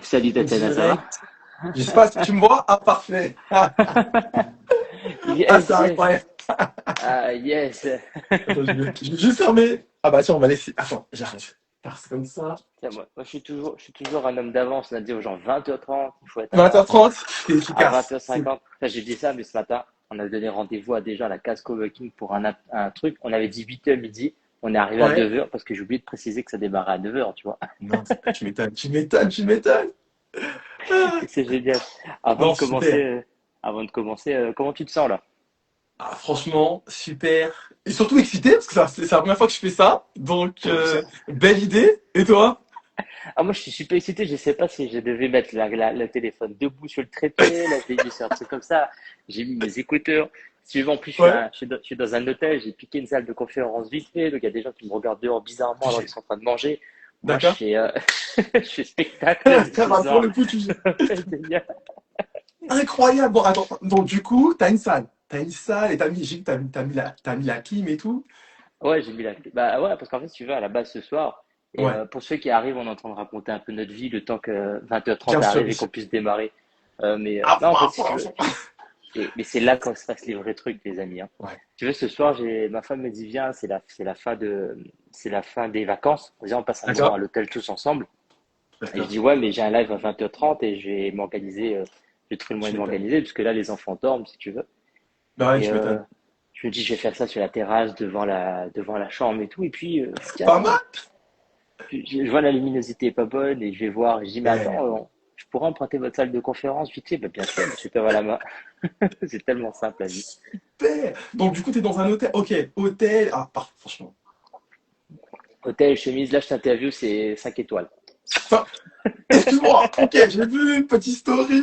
Salut En Tatiana, ça va? direct. Je sais pas si tu me vois. Ah, parfait. Ah, c'est Yes, yes. incroyable. Ah, yes. Attends, je vais juste fermer. Ah bah tiens, on va laisser. Attends, j'arrive. Faire comme ça. Tiens, moi, je suis toujours un homme d'avance. On a dit aux gens 20h30, il faut être là. 20h30, c'est À efficace. C'est 20h50, enfin, j'ai dit ça, mais ce matin, on a donné rendez-vous à déjà la case coworking pour un truc. On avait dit 8h midi. On est arrivé à ouais. 9h parce que j'ai oublié de préciser que ça démarrait à 9h, tu vois. Non, tu m'étonnes, tu m'étonnes, tu m'étonnes. Ah, Et c'est génial. Avant de non, commencer, super. euh, avant de commencer, comment tu te sens là? Ah, franchement, super. Et surtout excité, parce que c'est la première fois que je fais ça. Donc, belle idée. Et toi? Ah, moi, je suis super excité. Je sais pas si je devais mettre le téléphone debout sur le trépied. Là, je l'ai mis sur un truc comme ça. J'ai mis mes écouteurs. Si tu veux, en plus, Ouais. je suis dans un hôtel. J'ai piqué une salle de conférence vite fait. Donc, il y a des gens qui me regardent dehors bizarrement alors qu'ils sont en train de manger. Moi, je D'accord. fais, je fais spectacle Ah, bah, pour diffusant. le coup, incroyable. Bon, attends, donc du coup, t'as une salle. T'as une salle et t'as mis la clim et tout. Ouais, j'ai mis la clé. Bah ouais, parce qu'en fait, si tu veux, à la base ce soir, et Ouais, pour ceux qui arrivent, on est en train de raconter un peu notre vie le temps que 20h30 bien sûr, arrive bien et qu'on sûr. puisse démarrer. Ah, Non, en fait, bah, si tu veux, franchement. mais c'est là qu'on se passe les vrais trucs, les amis, hein. Ouais, Tu veux, ce soir, ma femme me dit, viens, c'est la fin des vacances. Viens, on passe un moment à d'accord. l'hôtel tous ensemble. Et je D'accord. dis, ouais, mais j'ai un live à 20h30 et je vais m'organiser, je vais trouver le moyen Tu de m'étonnes. m'organiser, puisque là, les enfants dorment, si tu veux. Bah ouais, Et tu m'étonnes. je me dis, je vais faire ça sur la terrasse, devant la chambre et tout. Et puis, je dis, Pas attends, mal. je vois la luminosité est pas bonne et je vais voir. Je dis, mais attends, Super. je pourrais emprunter votre salle de conférence vite fait? Bah, bien sûr, monsieur Perrin la main. C'est tellement simple la vie. Super. Donc du coup, t'es dans un hôtel. Ok, hôtel. Ah, parfait, franchement. Hôtel, chemise, là je t'interview, c'est 5 étoiles. Enfin, excuse-moi. Ok, j'ai vu une petite story.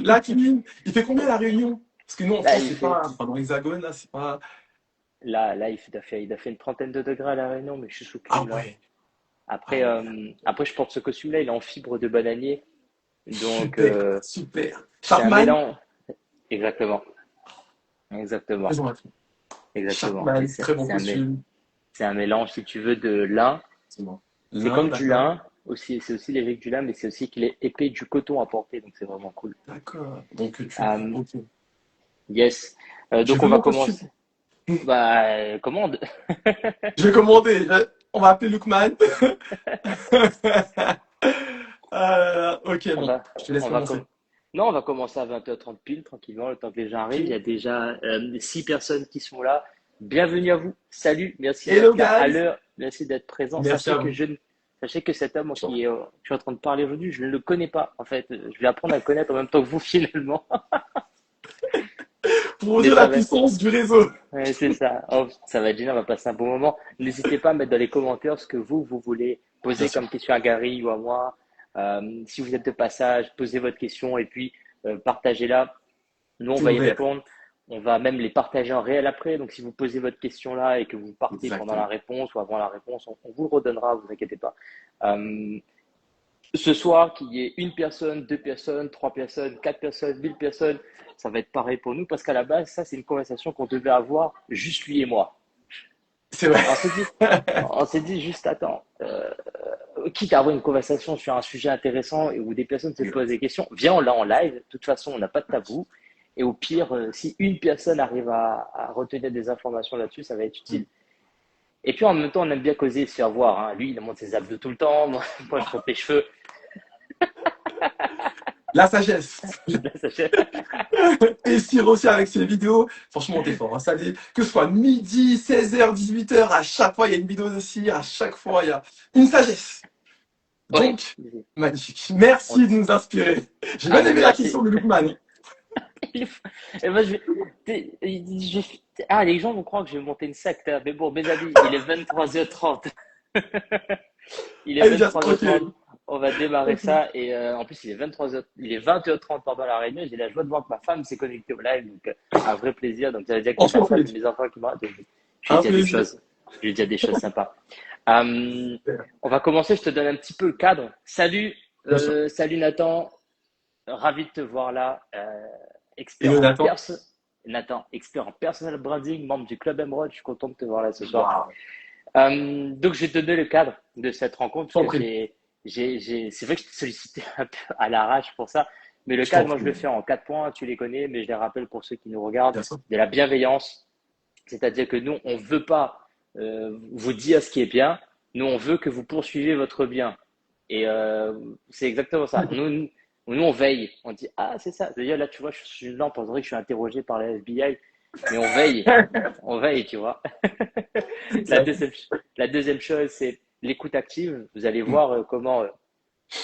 La clim. Il fait combien la Réunion? Parce que nous, en Là, France, c'est pas. Enfin, dans l'Hexagone, là, c'est pas. là, il a fait une trentaine de degrés à La Réunion, mais je suis sous Ah clim là. ouais. Ah Après, ouais. après je porte ce costume-là, il est en fibre de bananier. Donc, Super, super. c'est un Sharkman, mélange. Exactement. Exactement. raison à tout. Exactement. Et Sharkman, très bon costume. c'est un mélange, si tu veux, de lin. C'est bon. C'est L'un, comme du d'accord. lin, aussi, c'est aussi léger que du lin, mais c'est aussi qu'il est épais du coton à porter, donc c'est vraiment cool. D'accord. Donc tu. Euh, Ok. yes. Je Donc veux on va mon costume. commencer. Bah, commande. Je vais commander. On va appeler Lookman. Ok, On bon. va, Je te laisse on va commencer. Non, on va commencer à 20h30 pile, tranquillement, le temps que les gens arrivent. Il y a Ok. déjà 6 personnes qui sont là. Bienvenue à vous. Salut, merci Hello, d'être là à guys. l'heure, merci d'être présent. Merci à vous. Sachez que cet homme je suis en train de parler aujourd'hui, je ne le connais pas. En fait, je vais apprendre à le connaître en même temps que vous finalement. Pour vous Mais dire ça la va être, puissance du réseau. ouais, c'est ça. Oh, ça va être génial, on va passer un bon moment. N'hésitez pas à mettre dans les commentaires ce que vous voulez Bien poser sûr. comme question à Gary ou à moi. Si vous êtes de passage, posez votre question et puis partagez-la. Nous, on C'est va y ouvert. répondre. On va même les partager en réel après. Donc, si vous posez votre question là et que vous partez pendant la Exactement. réponse ou avant la réponse, on vous le redonnera, vous inquiétez pas. Euh, Ce soir, qu'il y ait une personne, deux personnes, trois personnes, quatre personnes, 1000 personnes, ça va être pareil pour nous parce qu'à la base, ça, c'est une conversation qu'on devait avoir juste lui et moi. C'est vrai. On s'est dit juste, attends, quitte à avoir une conversation sur un sujet intéressant et où des personnes se posent des questions, viens, on l'a en live. De toute façon, on n'a pas de tabou. Et au pire, si une personne arrive à retenir des informations là-dessus, ça va être utile. Et puis en même temps, on aime bien causer et se faire voir, hein. Lui, il monte ses abdos tout le temps. Moi, je monte les cheveux. La sagesse. Là, Et Cyr aussi avec ses vidéos. Franchement, t'es fort. Hein. Ça, que ce soit midi, 16h, 18h, à chaque fois, il y a une vidéo de Cyr. À chaque fois, il y a une sagesse. ouais. Donc, magnifique. Merci de nous inspirer. J'ai bien aimé la question Merci. de Lookman. Et moi, ah, les gens vont croire que je vais monter une secte, hein. Mais bon, mes amis, il est 23h30. Il est Allez, bien, 23h30. ok. On va démarrer Ok. ça. Et en plus, il est 20h30 pendant la réunion. J'ai la joie de voir que ma femme s'est connectée au live. Donc, un vrai plaisir. Donc, j'avais déjà que des Franchement, messages de plaisir. mes enfants qui m'ont dit, je lui ai Un dit des plaisir. choses. Je lui ai dit des choses sympas. Euh, on va commencer. Je te donne un petit peu le cadre. Salut, Bien sûr. salut Nathan. Ravi de te voir là. Expert Hello, en Nathan. Nathan, expert en personal branding, membre du Club Emerald. Je suis content de te voir là ce soir. Waouh. Donc, je vais te donner le cadre de cette rencontre, T'en puisque prie. C'est vrai que je t'ai sollicité un peu à l'arrache pour ça, mais le Je t'en cadre, moi, je prie. le fais en 4 points, tu les connais, mais je les rappelle pour ceux qui nous regardent, Bien sûr. de la bienveillance, c'est-à-dire que nous, on ne veut pas vous dire ce qui est bien, nous, on veut que vous poursuivez votre bien. Et c'est exactement ça. Nous, on veille, on dit, ah, c'est ça. D'ailleurs, là, tu vois, je suis une lampe, on dirait que je suis interrogé par la FBI, mais on veille, tu vois. La J'avoue. deuxième, la deuxième chose, c'est l'écoute active. Vous allez voir comment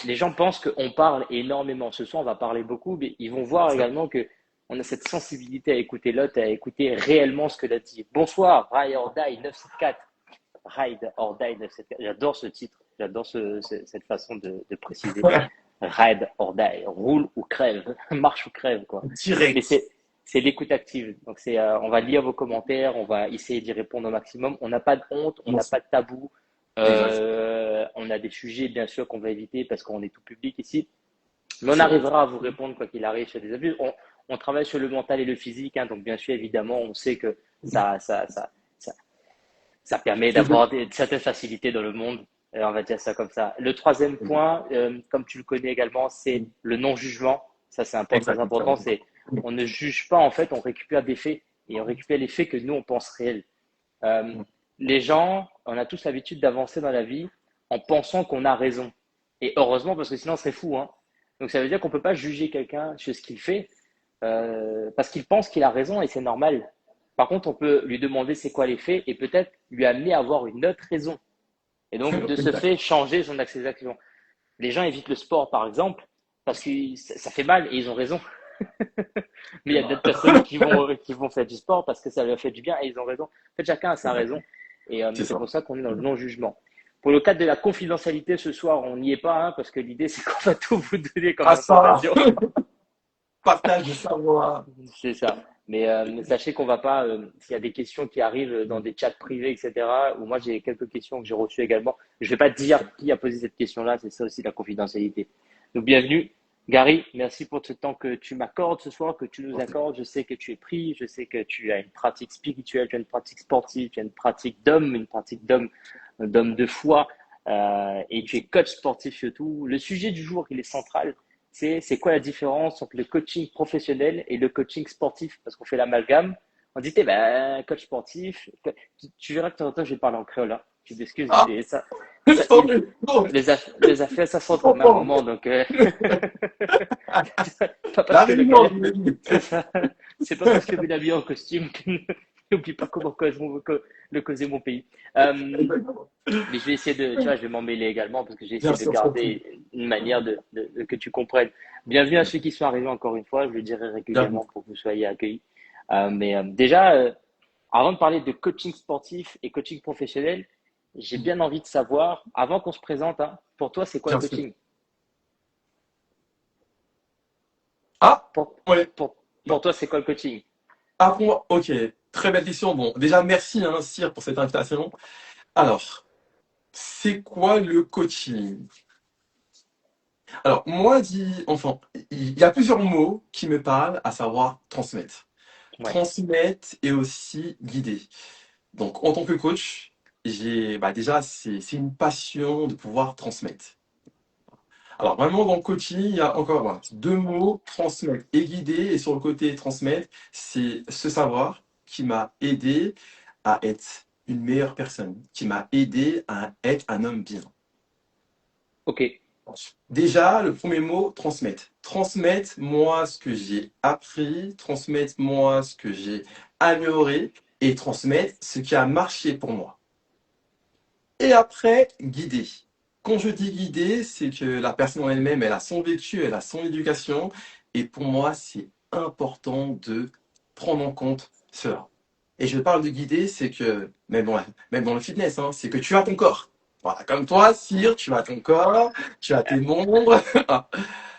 les gens pensent qu'on parle énormément. Ce soir, on va parler beaucoup, mais ils vont voir Ça, également que on a cette sensibilité à écouter l'autre, à écouter réellement ce que l'autre dit. Bonsoir, Ride or Die 974. Ride or Die 974. J'adore ce titre, j'adore cette façon de préciser. Ride or Die, roule ou crève, marche ou crève, quoi. Mais direct. c'est l'écoute active. Donc on va lire vos commentaires, on va essayer d'y répondre au maximum. On n'a pas de honte, on Moi n'a aussi. pas de tabou. Exact. On a des sujets bien sûr qu'on va éviter parce qu'on est tout public ici, mais on C'est vrai. arrivera à vous répondre quoi qu'il arrive sur des abus. On travaille sur le mental et le physique, hein, donc bien sûr évidemment on sait que ça, ça permet C'est vrai. d'avoir certaines facilités dans le monde. On va dire ça comme ça. Le troisième point, comme tu le connais également, c'est le non-jugement. Ça, c'est un point très Exact. important. C'est on ne juge pas, en fait, on récupère des faits et on récupère les faits que nous, on pense réels. Euh, les gens, on a tous l'habitude d'avancer dans la vie en pensant qu'on a raison. Et heureusement, parce que sinon, on serait fou. Hein. Donc, ça veut dire qu'on ne peut pas juger quelqu'un sur ce qu'il fait parce qu'il pense qu'il a raison et c'est normal. Par contre, on peut lui demander c'est quoi les faits et peut-être lui amener à avoir une autre raison. Et donc, de ce Exact. fait, changer son accusation. Les gens évitent le sport, par exemple, parce que ça fait mal et ils ont raison. Mais il y a d'autres personnes qui vont faire du sport parce que ça leur fait du bien et ils ont raison. En fait, chacun a sa raison. Et C'est c'est ça. pour ça qu'on est dans le non-jugement. Pour le cadre de la confidentialité ce soir, on n'y est pas, hein, parce que l'idée, c'est qu'on va tout vous donner comme À ça, information. partage de savoir. C'est ça. Mais sachez qu'on va pas, s'il y a des questions qui arrivent dans des chats privés, etc., ou moi j'ai quelques questions que j'ai reçues également, je vais pas te dire qui a posé cette question-là, c'est ça aussi la confidentialité. Donc bienvenue. Gary, merci pour ce temps que tu m'accordes ce soir, que tu nous accordes. Je sais que tu es pris, je sais que tu as une pratique spirituelle, tu as une pratique sportive, tu as une pratique d'homme de foi, et tu es coach sportif surtout. Le sujet du jour, il est central, c'est quoi la différence entre le coaching professionnel et le coaching sportif? Parce qu'on fait l'amalgame. On dit, eh ben, coach sportif. Tu verras que de temps en temps, je vais parler en créole. Hein. Tu m'excuses, Ah, mais tant mieux. Non, les affaires, ça je s'entre au même comprends. moment. Donc, pas parce La que le réunion, gars, je vous l'ai dit. c'est ça. C'est pas parce que vous l'habillez en costume que n'oublie pas comment le causer mon pays. Exactement. Mais je vais essayer de, tu vois, je vais m'en mêler également parce que j'ai Bien essayé de sûr, je comprends. garder une manière que tu comprennes. Bienvenue à ceux qui sont arrivés encore une fois, je le dirai Bienvenue. régulièrement pour que vous soyez accueillis. Mais déjà, avant de parler de coaching sportif et coaching professionnel, j'ai bien envie de savoir, avant qu'on se présente, hein, pour toi, c'est quoi le Bien sûr. coaching? Ah, Pour, ouais. pour toi, c'est quoi le coaching? Ah, pour moi, ok. Très belle question. Bon, déjà, merci, hein, Cyr, pour cette invitation. Alors, c'est quoi le coaching? Alors, moi, enfin, il y a plusieurs mots qui me parlent, à savoir transmettre. Ouais, Transmettre et aussi guider. Donc, en tant que coach, déjà, c'est une passion de pouvoir transmettre. Alors, vraiment, dans le coaching, il y a encore voilà, deux mots, transmettre et guider. Et sur le côté transmettre, c'est ce savoir qui m'a aidé à être une meilleure personne, qui m'a aidé à être un homme bien. ok, Déjà, le premier mot, transmettre. Transmettre moi ce que j'ai appris, transmettre moi ce que j'ai amélioré et transmettre ce qui a marché pour moi. Et après, guider. Quand je dis guider, c'est que la personne en elle-même, elle a son vécu, elle a son éducation. Et pour moi, c'est important de prendre en compte cela. Et je parle de guider, c'est que, même dans le fitness, hein, c'est que tu as ton corps. Voilà, comme toi, Cyr, tu as ton corps, tu as tes membres.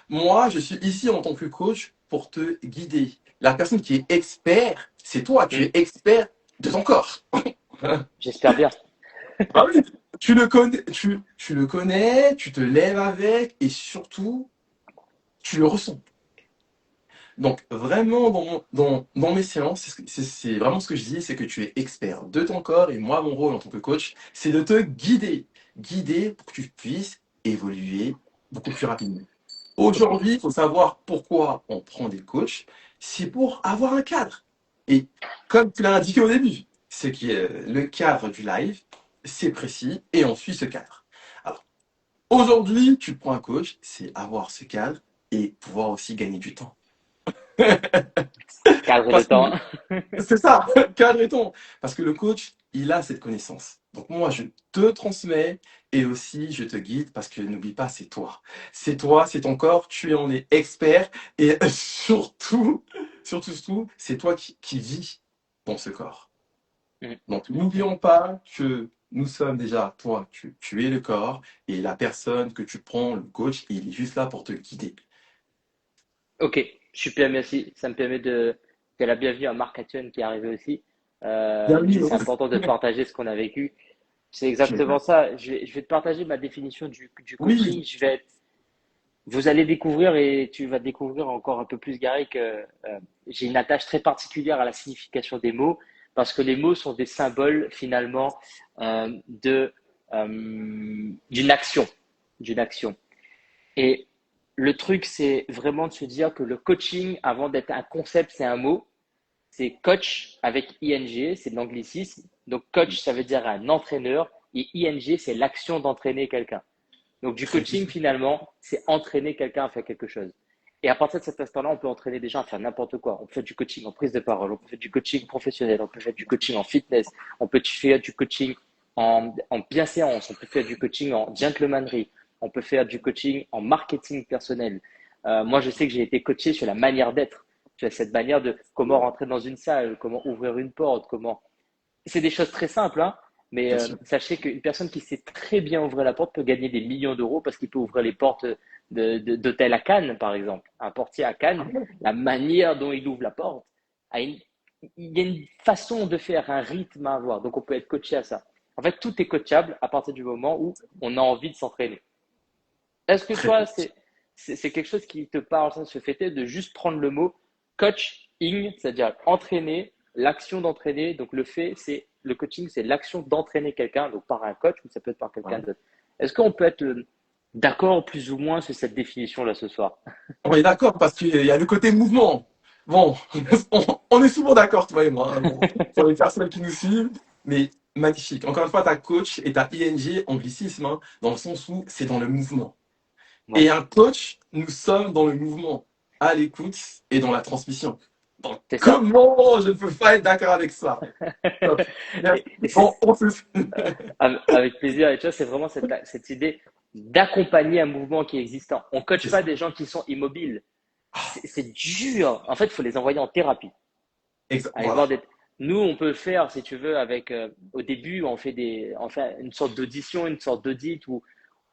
Moi, je suis ici en tant que coach pour te guider. La personne qui est expert, c'est toi, tu hmm, es expert de ton corps. j'espère bien. Ah oui, tu le connais, tu te lèves avec et surtout, tu le ressens. Donc, vraiment, dans mes séances, c'est vraiment ce que je dis, c'est que tu es expert de ton corps et moi, mon rôle en tant que coach, c'est de te guider. Guider pour que tu puisses évoluer beaucoup plus rapidement. Aujourd'hui, il faut savoir pourquoi on prend des coachs. C'est pour avoir un cadre. Et comme tu l'as indiqué au début, c'est que le cadre du live, c'est précis et on suit ce cadre. Alors, aujourd'hui, tu prends un coach, c'est avoir ce cadre et pouvoir aussi gagner du temps. Cadre de Parce que temps. c'est ça, cadre-ton. Parce que le coach, il a cette connaissance. Donc moi, je te transmets et aussi je te guide parce que n'oublie pas, c'est toi. C'est toi, c'est ton corps, tu en es expert et surtout, c'est toi qui vis dans ce corps. Mm. Donc n'oublions pas que nous sommes déjà, toi, tu es le corps et la personne que tu prends, le coach, il est juste là pour te guider. Ok, super, merci. Ça me permet de la bienvenue à Marc Attion qui est arrivé aussi. Bienvenue. C'est important de partager ce qu'on a vécu. C'est Tu es exactement là. ça. Je vais te partager ma définition du Oui, coaching. Vous allez découvrir et tu vas découvrir encore un peu plus, Gary, que j'ai une attache très particulière à la signification des mots parce que les mots sont des symboles finalement de d'une action, d'une action. Et le truc, c'est vraiment de se dire que le coaching, avant d'être un concept, c'est un mot. C'est coach avec ing, c'est de l'anglicisme. Donc coach, ça veut dire un entraîneur et ing, c'est l'action d'entraîner quelqu'un. Donc du très coaching, bien. finalement, c'est entraîner quelqu'un à faire quelque chose. Et à partir de cet instant-là, on peut entraîner des gens à faire n'importe quoi. On peut faire du coaching en prise de parole, on peut faire du coaching professionnel, on peut faire du coaching en fitness, on peut faire du coaching en bienséance, on peut faire du coaching en gentlemanry, on peut faire du coaching en marketing personnel. Moi, je sais que j'ai été coaché sur la manière d'être, sur cette manière de comment rentrer dans une salle, comment ouvrir une porte, comment c'est des choses très simples, hein, mais Bien sûr. sachez qu'une personne qui sait très bien ouvrir la porte peut gagner des millions d'euros parce qu'il peut ouvrir les portes d'hôtel à Cannes, par exemple. Un portier à Cannes, la manière dont il ouvre la porte, il y a une façon de faire, un rythme à avoir. Donc, on peut être coaché à ça. En fait, tout est coachable à partir du moment où on a envie de s'entraîner. Est-ce que Très toi, bien. c'est quelque chose qui te parle, ça, ce fait de juste prendre le mot coaching, c'est-à-dire entraîner, l'action d'entraîner. Donc le fait, c'est le coaching, c'est l'action d'entraîner quelqu'un, donc par un coach ou ça peut être par quelqu'un Voilà. d'autre. Est-ce qu'on peut être d'accord plus ou moins sur cette définition-là ce soir? On est d'accord parce qu'il y a le côté mouvement. Bon, on est souvent d'accord, toi et moi, hein, bon, pour les personnes qui nous suivent, mais magnifique. Encore une fois, ta coach et ta ING, anglicisme, hein, dans le sens où c'est dans le mouvement. Ouais, Et un coach, nous sommes dans le mouvement, à l'écoute et dans la transmission. Donc, c'est ça. comment je ne peux pas être d'accord avec ça? Top. Merci. Et Bon, on se... avec plaisir. Et tu vois, c'est vraiment cette idée d'accompagner un mouvement qui est existant. On ne coache C'est pas ça. des gens qui sont immobiles. Ah, C'est dur. En fait, il faut les envoyer en thérapie. Aller voir voilà. des... Nous, on peut le faire, si tu veux, avec au début, on fait une sorte d'audition, une sorte d'audit où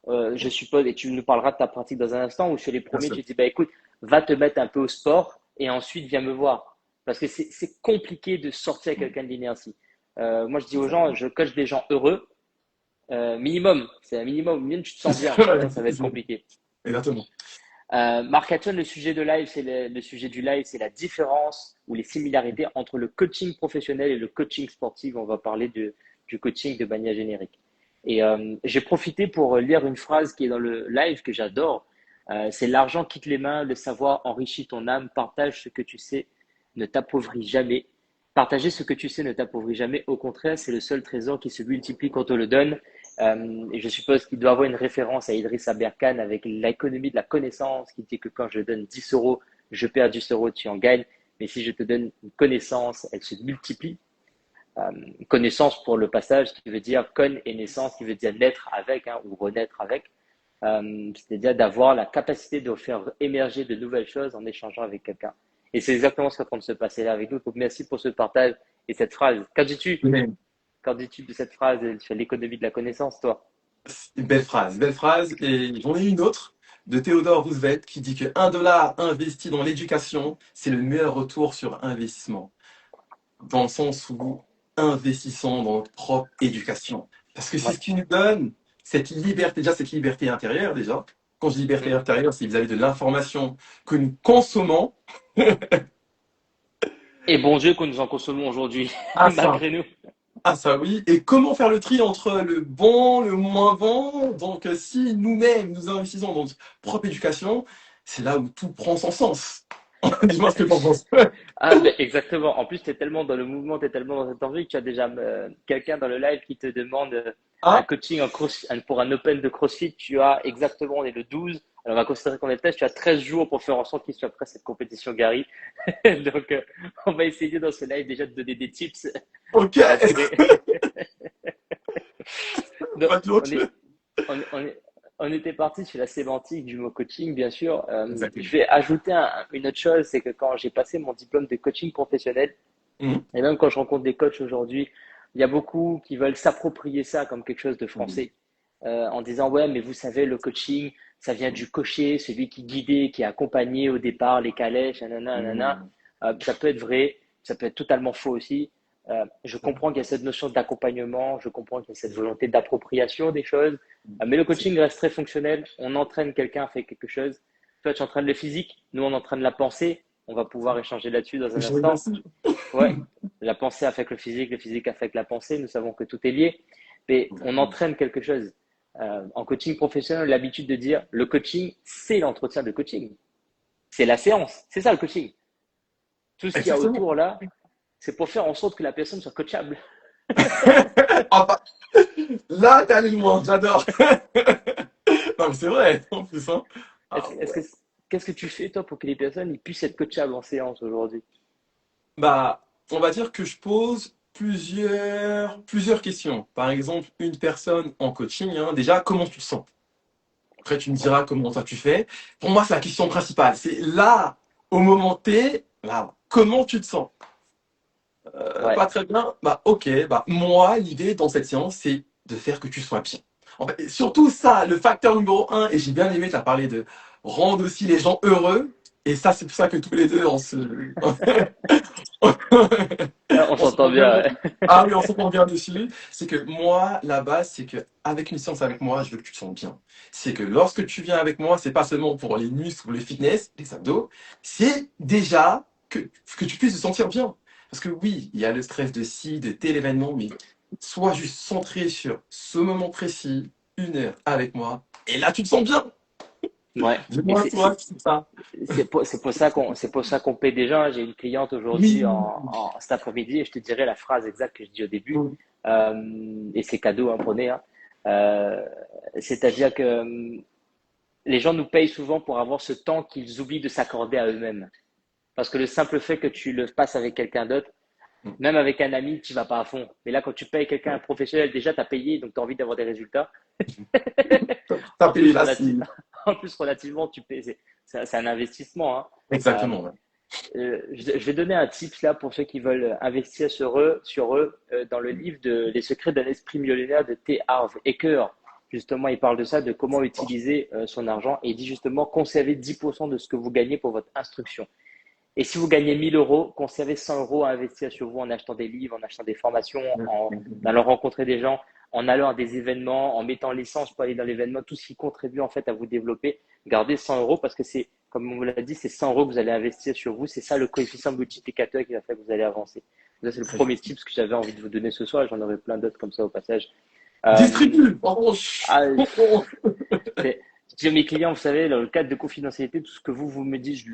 je suppose, et tu nous parleras de ta pratique dans un instant, où chez les Bien premiers, sûr. tu dis, bah écoute, va te mettre un peu au sport et ensuite viens me voir. Parce que c'est compliqué de sortir quelqu'un de l'inertie. Moi, je dis aux gens, Exactement. je coach des gens heureux, minimum, c'est un minimum, même tu te sens bien, sinon ça va être compliqué. Exactement. Marc Hatton, le sujet de live, c'est le sujet du live, c'est la différence ou les similarités entre le coaching professionnel et le coaching sportif. On va parler du coaching de manière générique. Et j'ai profité pour lire une phrase qui est dans le live que j'adore. C'est l'argent quitte les mains, le savoir enrichit ton âme, partage ce que tu sais, ne t'appauvrit jamais. Partager ce que tu sais ne t'appauvrit jamais. Au contraire, c'est le seul trésor qui se multiplie quand on le donne. Et je suppose qu'il doit avoir une référence à Idriss Aberkan avec l'économie de la connaissance qui dit que quand je donne 10 euros, je perds 10 euros, tu en gagnes. Mais si je te donne une connaissance, elle se multiplie. Connaissance pour le passage qui veut dire con et naissance qui veut dire naître avec hein, ou renaître avec. C'est-à-dire d'avoir la capacité de faire émerger de nouvelles choses en échangeant avec quelqu'un. Et c'est exactement ce qui est en train de se passer là avec nous. Donc merci pour ce partage et cette phrase. Qu'en dis-tu de cette phrase sur l'économie de la connaissance, toi? Une belle phrase, belle phrase. Et j'en ai une autre de Theodore Roosevelt qui dit que 1 dollar investi dans l'éducation, c'est le meilleur retour sur investissement. Dans le sens où investissons dans notre propre éducation. Parce que c'est Ouais. ce qui nous donne cette liberté, déjà cette liberté intérieure déjà. Quand je dis liberté Mm. intérieure, c'est vis-à-vis de l'information que nous consommons. Et bon Dieu que nous en consommons aujourd'hui, Ah ça, malgré nous. Ah ça oui. Et comment faire le tri entre le bon, le moins bon? Donc si nous-mêmes nous investissons dans notre propre éducation, c'est là où tout prend son sens. Dis-moi ce que tu en penses. Ah, ben, exactement. En plus, tu es tellement dans le mouvement, tu es tellement dans cette envie que tu as déjà quelqu'un dans le live qui te demande un Ah, coaching pour un open de CrossFit. Tu as exactement, on est le 12. Alors, on va considérer qu'on est le test. Tu as 13 jours pour faire en sorte qu'il soit prêt à cette compétition, Gary. Donc, on va essayer dans ce live déjà de donner des tips ok. pour. Donc, Pas on est, de on était parti sur la sémantique du mot coaching, bien sûr. Je Exactement. vais ajouter une autre chose, c'est que quand j'ai passé mon diplôme de coaching professionnel, Mhm. et même quand je rencontre des coachs aujourd'hui, il y a beaucoup qui veulent s'approprier ça comme quelque chose de Mhm. français, en disant ouais, mais vous savez, le coaching, ça vient du cocher, celui qui guidait, qui accompagnait au départ les calèches, nanana, nanana. Mhm. Ça peut être vrai, ça peut être totalement faux aussi. Je comprends qu'il y a cette notion d'accompagnement, je comprends qu'il y a cette volonté d'appropriation des choses, mais le coaching reste très fonctionnel. On entraîne quelqu'un à faire quelque chose. Toi, tu entraînes le physique, nous, on entraîne la pensée. On va pouvoir échanger là-dessus dans un Je reviens instant. aussi. Ouais, la pensée affecte le physique affecte la pensée. Nous savons que tout est lié, mais on Exactement. entraîne quelque chose. En coaching professionnel, on a l'habitude de dire le coaching, c'est l'entretien de coaching. C'est la séance. C'est ça le coaching. Tout ce qu'il y a Exactement. autour là, c'est pour faire en sorte que la personne soit coachable. Ah bah, là, t'es allé loin, j'adore. Non, mais c'est vrai, en plus, hein. Ah Est-ce, est-ce ouais. que, qu'est-ce que tu fais toi pour que les personnes ils puissent être coachables en séance aujourd'hui? Bah, on va dire que je pose plusieurs questions. Par exemple, une personne en coaching, hein, déjà, comment tu te sens? Après, tu me Ouais, diras comment toi tu fais. Pour moi, c'est la question principale. C'est là, au moment T, là, comment tu te sens? ouais, Pas très bien. Bah, ok. Bah, moi, l'idée dans cette séance, c'est de faire que tu sois bien. En fait, et surtout ça, le facteur numéro un, et j'ai bien aimé, tu as parlé de rendre aussi les gens heureux. Et ça, c'est pour ça que tous les deux, on se, on on s'entend s'entend bien. bien. Ah oui, on s'entend bien dessus. C'est que moi, la base, c'est que avec une séance avec moi, je veux que tu te sens bien. C'est que lorsque tu viens avec moi, c'est pas seulement pour les muscles ou les fitness, les abdos, c'est déjà que tu puisses te sentir bien. Parce que oui, il y a le stress de ci, de tel événement, mais sois juste centré sur ce moment précis, 1 heure avec moi, et là, tu te sens bien. Ouais, et Dis-moi, toi, c'est ça. c'est pour ça qu'on paie des gens. J'ai une cliente aujourd'hui Oui. cet après-midi et je te dirai la phrase exacte que je dis au début. Oui. Et c'est cadeau, hein, prenez. Hein. Euh, C'est-à-dire que les gens nous payent souvent pour avoir ce temps qu'ils oublient de s'accorder à eux-mêmes. Parce que le simple fait que tu le passes avec quelqu'un d'autre, même avec un ami, tu vas pas à fond. Mais là, quand tu payes quelqu'un un professionnel, déjà, tu as payé, donc tu as envie d'avoir des résultats. T'as En payé plus, là, si. en plus relativement, tu payes. C'est un investissement. Hein. Exactement, ouais. Je vais donner un tip là pour ceux qui veulent investir sur eux dans le livre de Les secrets d'un esprit millionnaire de T. Harv Eker. Justement, il parle de ça, de comment utiliser son argent et il dit justement conservez 10% de ce que vous gagnez pour votre instruction. Et si vous gagnez 1000 euros, conservez 100 euros à investir sur vous en achetant des livres, en achetant des formations, en allant rencontrer des gens, en allant à des événements, en mettant l'essence pour aller dans l'événement, tout ce qui contribue en fait à vous développer. Gardez 100 euros parce que c'est, comme on vous l'a dit, c'est 100 euros que vous allez investir sur vous. C'est ça le coefficient multiplicateur qui va faire que vous allez avancer. Ça, c'est le premier tip que j'avais envie de vous donner ce soir. J'en aurai plein d'autres comme ça au passage. Euh, Distribue. Oh, chut. ah, je dis à mes clients, vous savez, dans le cadre de confidentialité, tout ce que vous me dites, je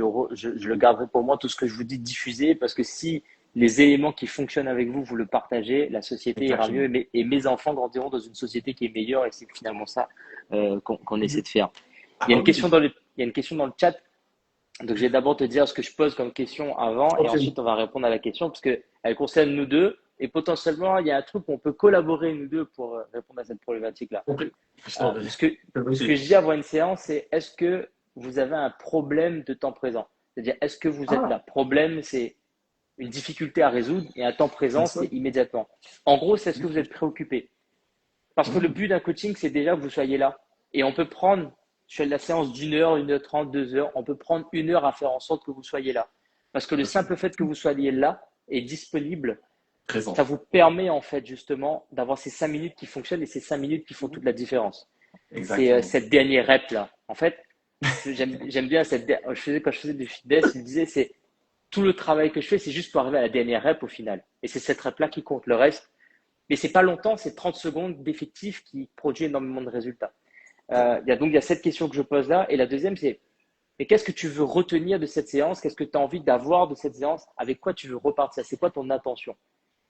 le garderai pour moi. Tout ce que je vous dis, diffusez, parce que si les éléments qui fonctionnent avec vous, vous le partagez, la société ira mieux Exactement. et mes enfants grandiront dans une société qui est meilleure et c'est finalement ça qu'on essaie de faire. Ah Il y a bah une question oui. il y a une question dans le chat. Donc, je vais d'abord te dire ce que je pose comme question avant et Ok. ensuite on va répondre à la question parce que elle concerne nous deux et potentiellement il y a un truc où on peut collaborer nous deux pour répondre à cette problématique-là. Compris. Je t'en prie. Ce que, Je ce que t'en je dis avant une séance, c'est est-ce que vous avez un problème de temps présent? C'est-à-dire, est-ce que vous êtes là? Ah, Problème, c'est une difficulté à résoudre et un temps c'est présent, ça. c'est immédiatement. En gros, c'est est-ce que vous êtes préoccupé? Parce que le Hmm. but d'un coaching, c'est déjà que vous soyez là. Et on peut prendre, sur la séance d'1 heure, 1 h 30, 2 heures, on peut prendre 1 heure à faire en sorte que vous soyez là. Parce que le Ok. simple fait que vous soyez là et disponible, Présent. ça vous permet en fait justement d'avoir ces 5 minutes qui fonctionnent et ces 5 minutes qui font toute la différence. C'est Exactement. cette dernière rep là. En fait, j'aime bien quand je faisais du fitness, il me disait c'est tout le travail que je fais, c'est juste pour arriver à la dernière rep au final. Et c'est cette rep là qui compte. Le reste, Mais c'est pas longtemps, c'est 30 secondes d'effectif qui produit énormément de résultats. Il y a cette question que je pose là. Et la deuxième, c'est, mais qu'est-ce que tu veux retenir de cette séance? Qu'est-ce que tu as envie d'avoir de cette séance? Avec quoi tu veux repartir? C'est quoi ton intention?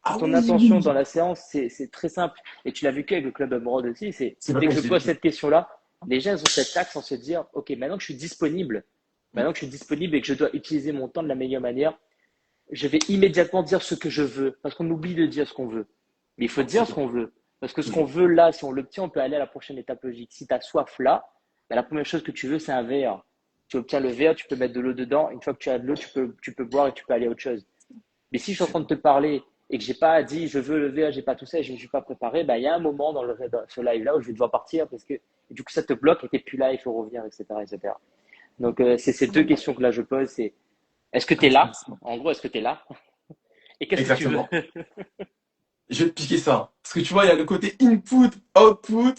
Si Ah ton oui, intention dans oui. la séance, c'est très simple, et tu l'as vu avec le club Emerald aussi, c'est C'est dès que vrai, je j'ai pose vu. cette question-là, les gens ils ont cet axe en se dire, OK, maintenant que je suis disponible et que je dois utiliser mon temps de la meilleure manière, je vais immédiatement dire ce que je veux, parce qu'on oublie de dire ce qu'on veut. Mais il faut C'est dire ce vrai, qu'on veut, parce que ce qu'on toujours. veut là, si on l'obtient, on peut aller à la prochaine étape logique. Si tu as soif là, ben, la première chose que tu veux, c'est un verre. Tu obtiens le verre, tu peux mettre de l'eau dedans. Une fois que tu as de l'eau, tu peux boire et tu peux aller à autre chose. Mais si je suis en C'est train de vrai. te parler et que j'ai pas dit je veux le verre, j'ai pas tout ça, et je ne suis pas préparé, ben, il y a un moment dans ce live-là où je vais devoir partir parce que et du coup ça te bloque et tu n'es plus là, il faut revenir, etc. etc. Donc c'est ces deux questions que là je pose, c'est est-ce que tu es là? Intéressant. En gros, est-ce que tu es là? Et qu'est-ce que tu veux? Exactement. Je vais te piquer ça. Parce que tu vois, il y a le côté input, output.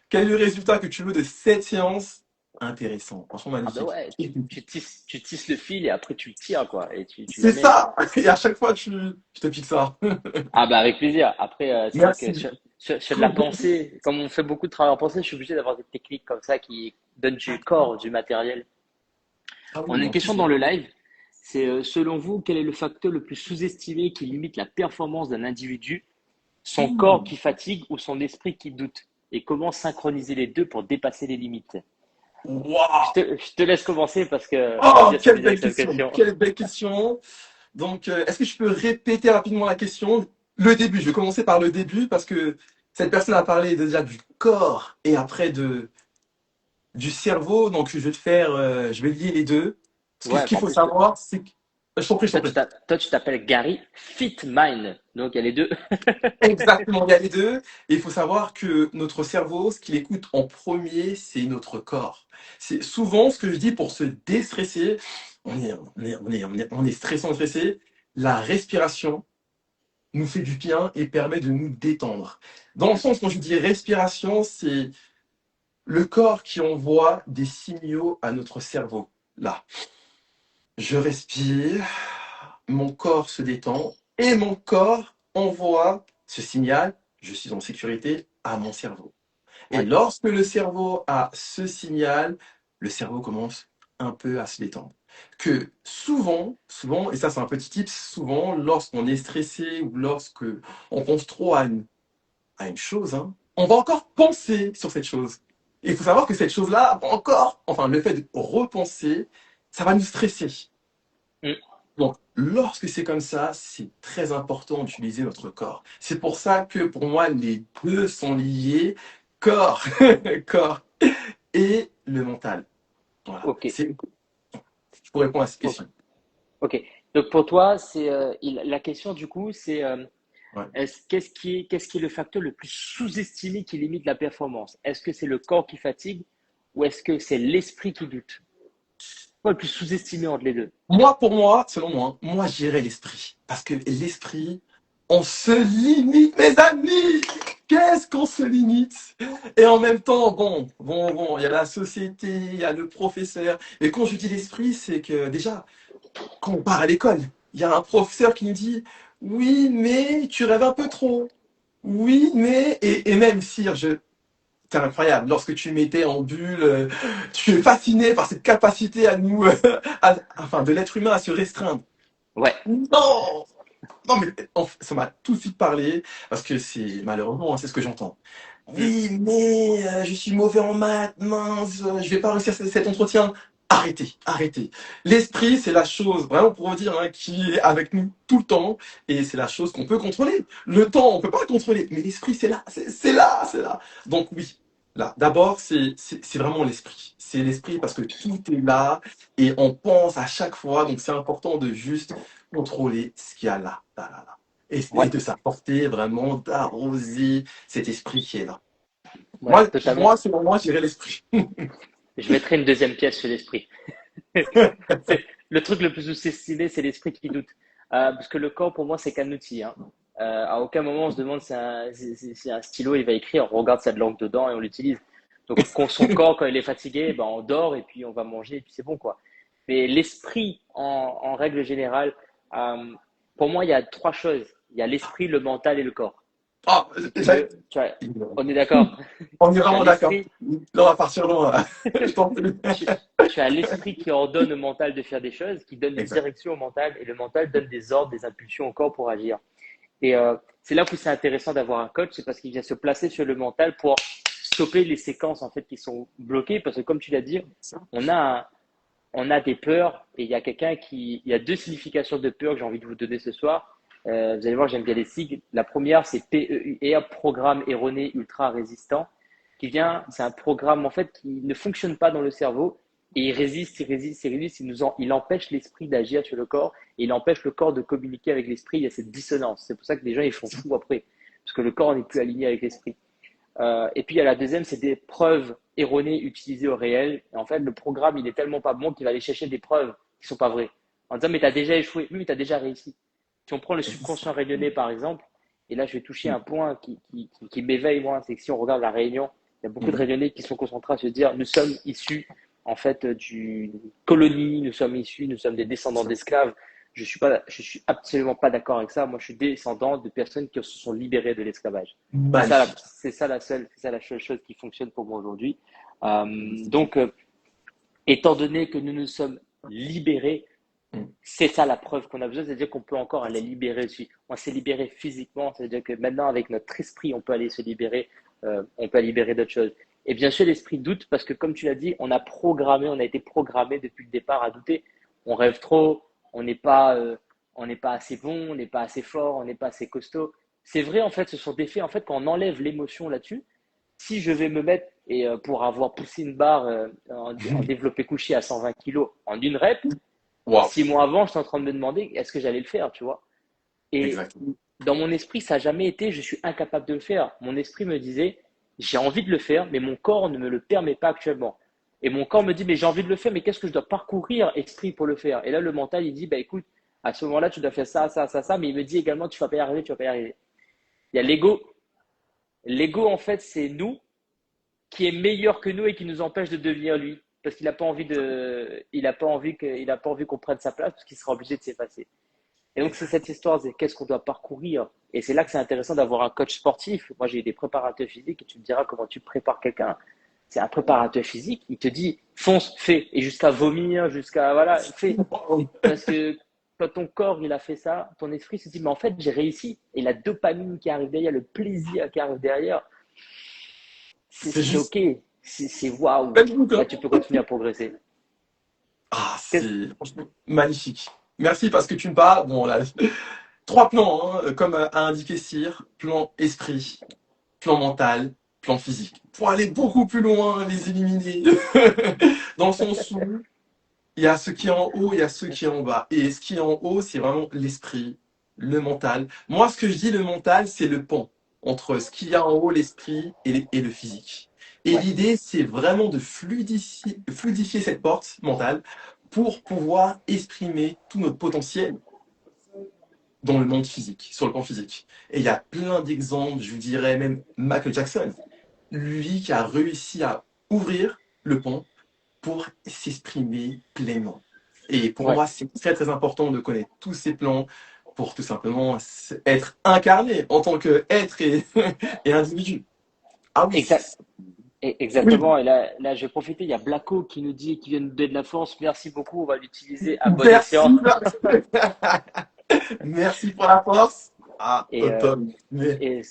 Quel est le résultat que tu veux de cette séance? Intéressant. Franchement, Ah ben magnifique. ouais, tu tisses le fil et après tu le tires, quoi, et tu C'est l'amènes, quoi. ça! Et à chaque fois, je te pique ça. Ah bah avec plaisir. Après, c'est vrai que Merci. sur de la pensée, comme on fait beaucoup de travail en pensée, je suis obligé d'avoir des techniques comme ça qui donnent du corps, du matériel. Ah On a oui, une en plus, question dans le live. C'est selon vous, quel est le facteur le plus sous-estimé qui limite la performance d'un individu? Son corps Mmh. qui fatigue ou son esprit qui doute? Et comment synchroniser les deux pour dépasser les limites? Waouh! Je te laisse commencer parce que j'aime Oh, bien quelle s'amuser avec belle cette question! question. Quelle belle question! Donc, est-ce que je peux répéter rapidement la question? Le début, je vais commencer par le début parce que cette personne a parlé déjà du corps et après du cerveau. Donc, je vais te faire, je vais lier les deux. Ce Ouais, qu'il en faut plus, savoir, c'est que. Je t'en prie, je t'en prie. toi, tu t'appelles Gary Fitmine. Donc, il y a les deux. Exactement, il y a les deux. Et il faut savoir que notre cerveau, ce qu'il écoute en premier, c'est notre corps. C'est souvent ce que je dis pour se déstresser. On est stressant, stressé. La respiration nous fait du bien et permet de nous détendre. Dans le sens, quand je dis respiration, c'est le corps qui envoie des signaux à notre cerveau. Là, je respire, mon corps se détend et mon corps envoie ce signal, je suis en sécurité, à mon cerveau. Et Ouais. lorsque le cerveau a ce signal, le cerveau commence un peu à se détendre. Que souvent, et ça c'est un petit tip, souvent lorsqu'on est stressé ou lorsque on pense trop à une chose, hein, on va encore penser sur cette chose. Et il faut savoir que cette chose-là, encore, enfin le fait de repenser, ça va nous stresser. Mm. Donc, lorsque c'est comme ça, c'est très important d'utiliser notre corps. C'est pour ça que pour moi, les deux sont liés, corps, corps et le mental. Voilà. Ok. C'est pour répondre à cette Ok. question. Ok. Donc, pour toi, la question, du coup, c'est Ouais. qu'est-ce qui est le facteur le plus sous-estimé qui limite la performance? Est-ce que c'est le corps qui fatigue ou est-ce que c'est l'esprit qui doute? Quoi le plus sous-estimé entre les deux? Moi, pour moi, selon moi, j'irais l'esprit. Parce que l'esprit, on se limite, mes amis! Qu'est-ce qu'on se limite? Et en même temps, bon, il y a la société, il y a le professeur. Et quand je dis l'esprit, c'est que déjà, quand on part à l'école, il y a un professeur qui nous dit, oui, mais tu rêves un peu trop. Oui, mais, et même si c'est incroyable, lorsque tu mettais en bulle, tu es fasciné par cette capacité à nous, enfin, de l'être humain à se restreindre. Ouais. Non! Non, mais ça m'a tout de suite parlé, parce que c'est malheureusement, hein, c'est ce que j'entends. Mm. Oui, mais je suis mauvais en maths, mince, je vais pas réussir cet entretien. Arrêtez, arrêtez. L'esprit, c'est la chose, vraiment pour vous dire, hein, qui est avec nous tout le temps, et c'est la chose qu'on peut contrôler. Le temps, on peut pas le contrôler, mais l'esprit, c'est là, c'est là, c'est là. Donc oui, là, d'abord, c'est vraiment l'esprit. C'est l'esprit parce que tout est là, et on pense à chaque fois, donc c'est important de juste contrôler ce qu'il y a là, là, là, là. Et Ouais. de s'apporter vraiment, d'arroser cet esprit qui est là. Ouais. Totalement. Selon moi, j'irais l'esprit. Je mettrai une deuxième pièce sur l'esprit. C'est le truc le plus sous-estimé, c'est l'esprit qui doute. Parce que le corps, pour moi, c'est qu'un outil, hein. À aucun moment, on se demande si un stylo, il va écrire. On regarde s'il y a de l'encre dedans et on l'utilise. Donc, quand son corps, quand il est fatigué, ben, on dort et puis on va manger et puis c'est bon, quoi. Mais l'esprit, en règle générale, pour moi, il y a trois choses. Il y a l'esprit, le mental et le corps. Ah, Tu vois, on est d'accord. on est Tu as vraiment d'accord. l'esprit, Là, on va partir loin, là. Je t'en prie. tu, tu as l'esprit qui ordonne au mental de faire des choses, qui donne une Exact. direction au mental, et le mental donne des ordres, des impulsions au corps pour agir. Et c'est là où c'est intéressant d'avoir un coach, c'est parce qu'il vient se placer sur le mental pour stopper les séquences en fait qui sont bloquées. Parce que comme tu l'as dit, on a, on a des peurs et il y a quelqu'un qui, il y a deux significations de peur que j'ai envie de vous donner ce soir. Vous allez voir, j'aime bien les sigles. La première, c'est PEUR, programme erroné ultra résistant, qui vient, c'est un programme en fait qui ne fonctionne pas dans le cerveau et il résiste, il résiste, il résiste, il empêche l'esprit d'agir sur le corps et il empêche le corps de communiquer avec l'esprit. Il y a cette dissonance. C'est pour ça que les gens ils font fou après, parce que le corps n'est plus aligné avec l'esprit. Et puis il y a la deuxième, c'est des preuves erronées utilisées au réel. Et en fait, le programme, il est tellement pas bon qu'il va aller chercher des preuves qui sont pas vraies. En disant, mais tu as déjà échoué. Oui, mais tu as déjà réussi. Si on prend le subconscient réunionnais, par exemple, et là, je vais toucher un point qui m'éveille, moi, c'est que si on regarde la Réunion, il y a beaucoup de Réunionnais qui sont concentrés à se dire, nous sommes issus, en fait, d'une colonie, nous sommes des descendants d'esclaves. Je suis absolument pas d'accord avec ça. Moi, je suis descendant de personnes qui se sont libérées de l'esclavage. Magnifique. C'est ça la seule chose qui fonctionne pour moi aujourd'hui. Donc, étant donné que nous nous sommes libérés, c'est ça la preuve qu'on a besoin, c'est-à-dire qu'on peut encore aller libérer aussi. On s'est libéré physiquement, c'est-à-dire que maintenant avec notre esprit, on peut aller se libérer, on peut libérer d'autres choses. Et bien sûr, l'esprit doute parce que comme tu l'as dit, on a été programmé depuis le départ à douter. On rêve trop, on n'est pas, on n'est pas assez bon, on n'est pas assez fort, on n'est pas assez costaud. C'est vrai en fait, ce sont des faits. En fait, quand on enlève l'émotion là-dessus, si je vais me mettre et pour avoir poussé une barre en développé couché à 120 kilos en une rep, Waouh. 6 mois avant, j'étais en train de me demander est-ce que j'allais le faire, tu vois. Et Exactement. dans mon esprit, ça n'a jamais été je suis incapable de le faire. Mon esprit me disait j'ai envie de le faire, mais mon corps ne me le permet pas actuellement. Et mon corps me dit mais j'ai envie de le faire, mais qu'est-ce que je dois parcourir, esprit, pour le faire. Et là, le mental, il dit bah écoute, à ce moment-là, tu dois faire ça, ça, ça, ça, mais il me dit également tu vas pas y arriver, tu vas pas y arriver. Il y a l'ego. L'ego, en fait, c'est nous qui est meilleur que nous et qui nous empêche de devenir lui. Parce qu'il n'a pas envie il a pas envie qu'on prenne sa place parce qu'il sera obligé de s'effacer. Et donc, c'est cette histoire, c'est qu'est-ce qu'on doit parcourir. Et c'est là que c'est intéressant d'avoir un coach sportif. Moi, j'ai des préparateurs physiques et tu me diras comment tu prépares quelqu'un. C'est un préparateur physique, il te dit fonce, fais. Et jusqu'à vomir, jusqu'à, voilà, fais. Parce que quand ton corps, il a fait ça, ton esprit se dit, mais en fait, j'ai réussi. Et la dopamine qui arrive derrière, le plaisir qui arrive derrière, C'est c'est juste OK. C'est waouh. Facebook, Là, hein. tu peux continuer à progresser. Ah, Qu'est-ce- c'est franchement magnifique. Merci parce que tu me parles. Bon, là, trois plans, hein, comme a indiqué Cyr, plan esprit, plan mental, plan physique. Pour aller beaucoup plus loin, les éliminer. Dans le sens où il y a ce qui est en haut, il y a ce qui est en bas. Et ce qui est en haut, c'est vraiment l'esprit, le mental. Moi, ce que je dis, le mental, c'est le pont entre ce qu'il y a en haut, l'esprit, et le physique. Et Ouais, l'idée, c'est vraiment de fluidifier cette porte mentale pour pouvoir exprimer tout notre potentiel dans le monde physique, sur le plan physique. Et il y a plein d'exemples, je vous dirais même Michael Jackson, lui qui a réussi à ouvrir le pont pour s'exprimer pleinement. Et pour ouais. moi, c'est très très important de connaître tous ces plans pour tout simplement être incarné en tant qu'être et individu. Ah oui, Exact, oui, exactement. Et là, je vais profiter. Il y a Blacko qui nous dit, qui vient nous donner de la force. Merci beaucoup. On va l'utiliser à bon escient. merci, merci pour la force. Ah, Et, au top. Mais,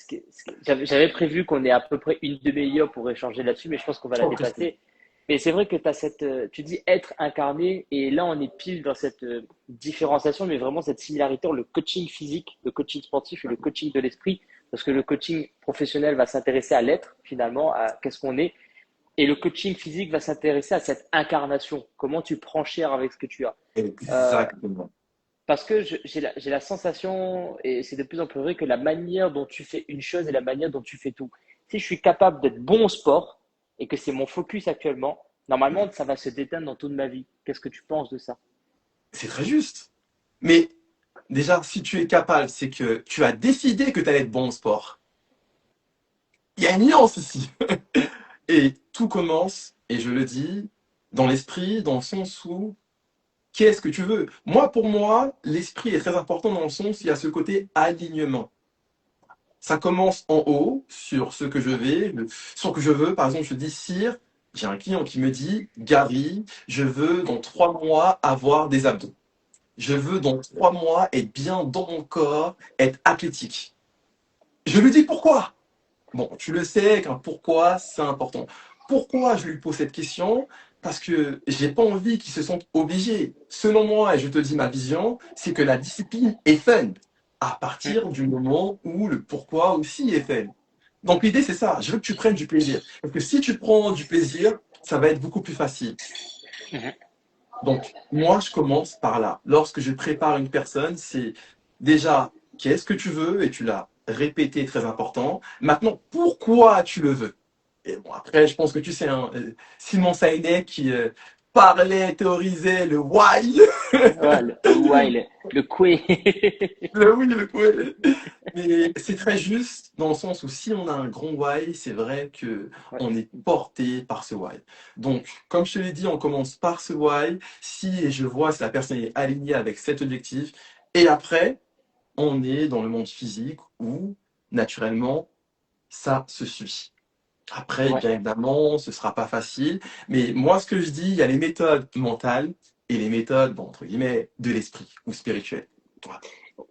j'avais prévu qu'on ait à peu près une demi-heure pour échanger là-dessus, mais je pense qu'on va la ok. dépasser. Mais c'est vrai que tu as tu dis être incarné, et là, on est pile dans cette différenciation, mais vraiment cette similarité entre le coaching physique, le coaching sportif et le coaching de l'esprit, parce que le coaching professionnel va s'intéresser à l'être, finalement, à qu'est-ce qu'on est, et le coaching physique va s'intéresser à cette incarnation, comment tu prends chair avec ce que tu as. Euh, Exactement. parce que j'ai la sensation, et c'est de plus en plus vrai, que la manière dont tu fais une chose est la manière dont tu fais tout. Si je suis capable d'être bon au sport et que c'est mon focus actuellement, normalement, ça va se déteindre dans toute ma vie. Qu'est-ce que tu penses de ça? C'est très juste. Mais déjà, si tu es capable, c'est que tu as décidé que tu allais être bon au sport. Il y a une nuance ici. Et tout commence, et je le dis, dans l'esprit, dans le sens où qu'est-ce que tu veux. Moi, pour moi, l'esprit est très important dans le sens où il y a ce côté alignement. Ça commence en haut, sur ce que je vais, sur ce que je veux. Par exemple, je dis, Sire, j'ai un client qui me dit, Gary, je veux dans 3 mois avoir des abdos. Je veux dans 3 mois être bien dans mon corps, être athlétique. Je lui dis pourquoi. Bon, tu le sais qu'un pourquoi, c'est important. Pourquoi je lui pose cette question? Parce que j'ai pas envie qu'ils se sentent obligés. Selon moi, et je te dis ma vision, c'est que la discipline est fun à partir du moment où le pourquoi aussi est fun. Donc l'idée, c'est ça. Je veux que tu prennes du plaisir. Parce que si tu prends du plaisir, ça va être beaucoup plus facile. Mhm. Donc, moi, je commence par là. Lorsque je prépare une personne, c'est déjà qu'est-ce que tu veux et tu l'as répété, très important. Maintenant, pourquoi tu le veux? Et bon, après, je pense que tu sais, hein, Simon Sinek qui parlait, théorisait le why. Ouais, le why, le quoi. Le oui, le quoi. Mais c'est très juste dans le sens où si on a un grand why, c'est vrai que Ouais, on est porté par ce why. Donc, comme je te l'ai dit, on commence par ce why. Si je vois si la personne est alignée avec cet objectif, et après, on est dans le monde physique où naturellement ça se suit. Après, ouais. bien évidemment, ce sera pas facile. Mais moi, ce que je dis, il y a les méthodes mentales et les méthodes, bon, entre guillemets, de l'esprit ou spirituelles. Voilà.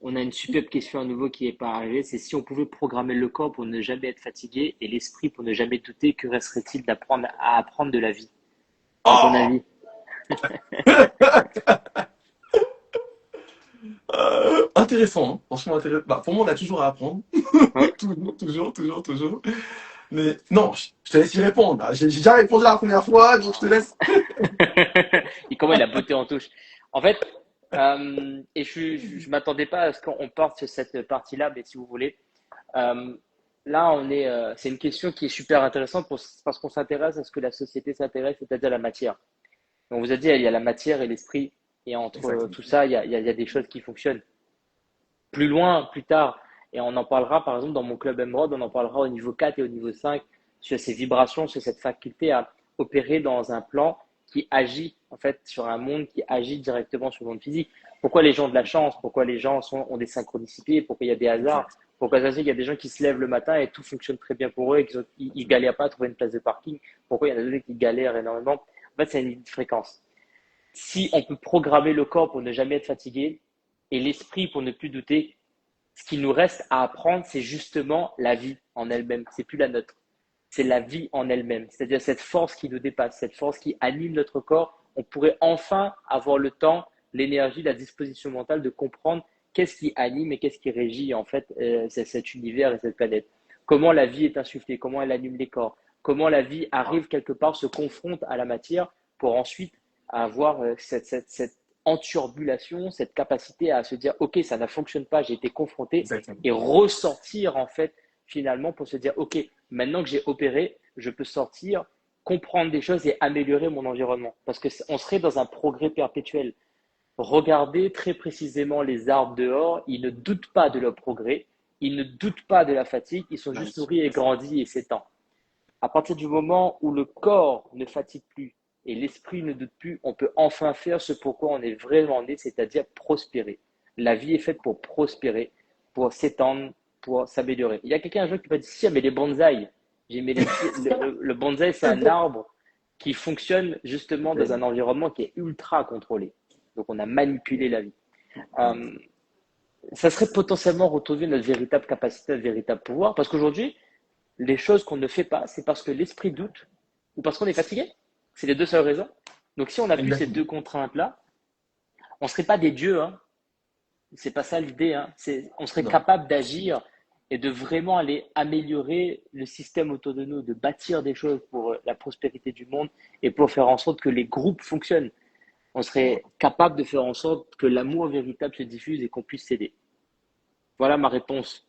On a une superbe question à nouveau qui est pas arrivée. C'est si on pouvait programmer le corps pour ne jamais être fatigué et l'esprit pour ne jamais douter, que resterait-il d'apprendre à apprendre de la vie, à ton Oh! avis? Intéressant, hein. Franchement intéressant. Bah, pour moi, on a toujours à apprendre. Ouais. Toujours, toujours, toujours, toujours. Mais non, je te laisse y répondre. Bah, j'ai déjà répondu la première fois, donc je te laisse. Et comment il a beauté en touche. En fait, et je m'attendais pas à ce qu'on parte sur cette partie-là, mais si vous voulez, euh, là c'est une question qui est super intéressante parce qu'on s'intéresse à ce que la société s'intéresse, c'est-à-dire la matière. On vous a dit, il y a la matière et l'esprit, et entre Exactement. tout ça, il y a des choses qui fonctionnent. Plus loin, plus tard, et on en parlera par exemple dans mon club Emerald, on en parlera au niveau 4 et au niveau 5 sur ces vibrations, sur cette faculté à opérer dans un plan qui agit en fait sur un monde qui agit directement sur le monde physique. Pourquoi les gens ont de la chance? Pourquoi les gens ont des synchronicités? Pourquoi il y a des hasards? Exact. Pourquoi ça se fait qu'il y a des gens qui se lèvent le matin et tout fonctionne très bien pour eux et qu'ils galèrent pas à trouver une place de parking? Pourquoi il y en a d'autres qui galèrent énormément? En fait, c'est une fréquence. Si on peut programmer le corps pour ne jamais être fatigué et l'esprit pour ne plus douter, ce qu'il nous reste à apprendre, c'est justement la vie en elle-même. C'est plus la nôtre. C'est la vie en elle-même. C'est-à-dire cette force qui nous dépasse, cette force qui anime notre corps. On pourrait enfin avoir le temps, l'énergie, la disposition mentale de comprendre qu'est-ce qui anime et qu'est-ce qui régit en fait cet univers et cette planète. Comment la vie est insufflée, comment elle anime les corps, comment la vie arrive quelque part, se confronte à la matière pour ensuite avoir cette enturbulation, cette capacité à se dire, OK, ça ne fonctionne pas, j'ai été confronté, Exactement. et ressortir en fait finalement pour se dire, OK, maintenant que j'ai opéré, je peux sortir, comprendre des choses et améliorer mon environnement. Parce qu'on serait dans un progrès perpétuel. Regardez très précisément les arbres dehors, ils ne doutent pas de leur progrès, ils ne doutent pas de la fatigue, ils sont juste Magnifique. nourris et grandis et s'étendent. À partir du moment où le corps ne fatigue plus et l'esprit ne doute plus, on peut enfin faire ce pourquoi on est vraiment né, c'est-à-dire prospérer. La vie est faite pour prospérer, pour s'étendre, pour s'améliorer. Il y a quelqu'un un jour qui m'a dit, si, mais les bonsaïs. J'ai dit, mais le bonsaï, c'est un arbre qui fonctionne justement dans un environnement qui est ultra contrôlé. Donc on a manipulé la vie. Euh, Ça serait potentiellement retrouver notre véritable capacité, notre véritable pouvoir, parce qu'aujourd'hui, les choses qu'on ne fait pas, c'est parce que l'esprit doute ou parce qu'on est fatigué. C'est les deux seules raisons. Donc si on n'a plus ces Exactement. deux contraintes-là, on ne serait pas des dieux. Hein. C'est pas ça l'idée. Hein. On serait Non. capable d'agir et de vraiment aller améliorer le système autour de nous, de bâtir des choses pour la prospérité du monde et pour faire en sorte que les groupes fonctionnent. On serait capable de faire en sorte que l'amour véritable se diffuse et qu'on puisse s'aider. Voilà ma réponse.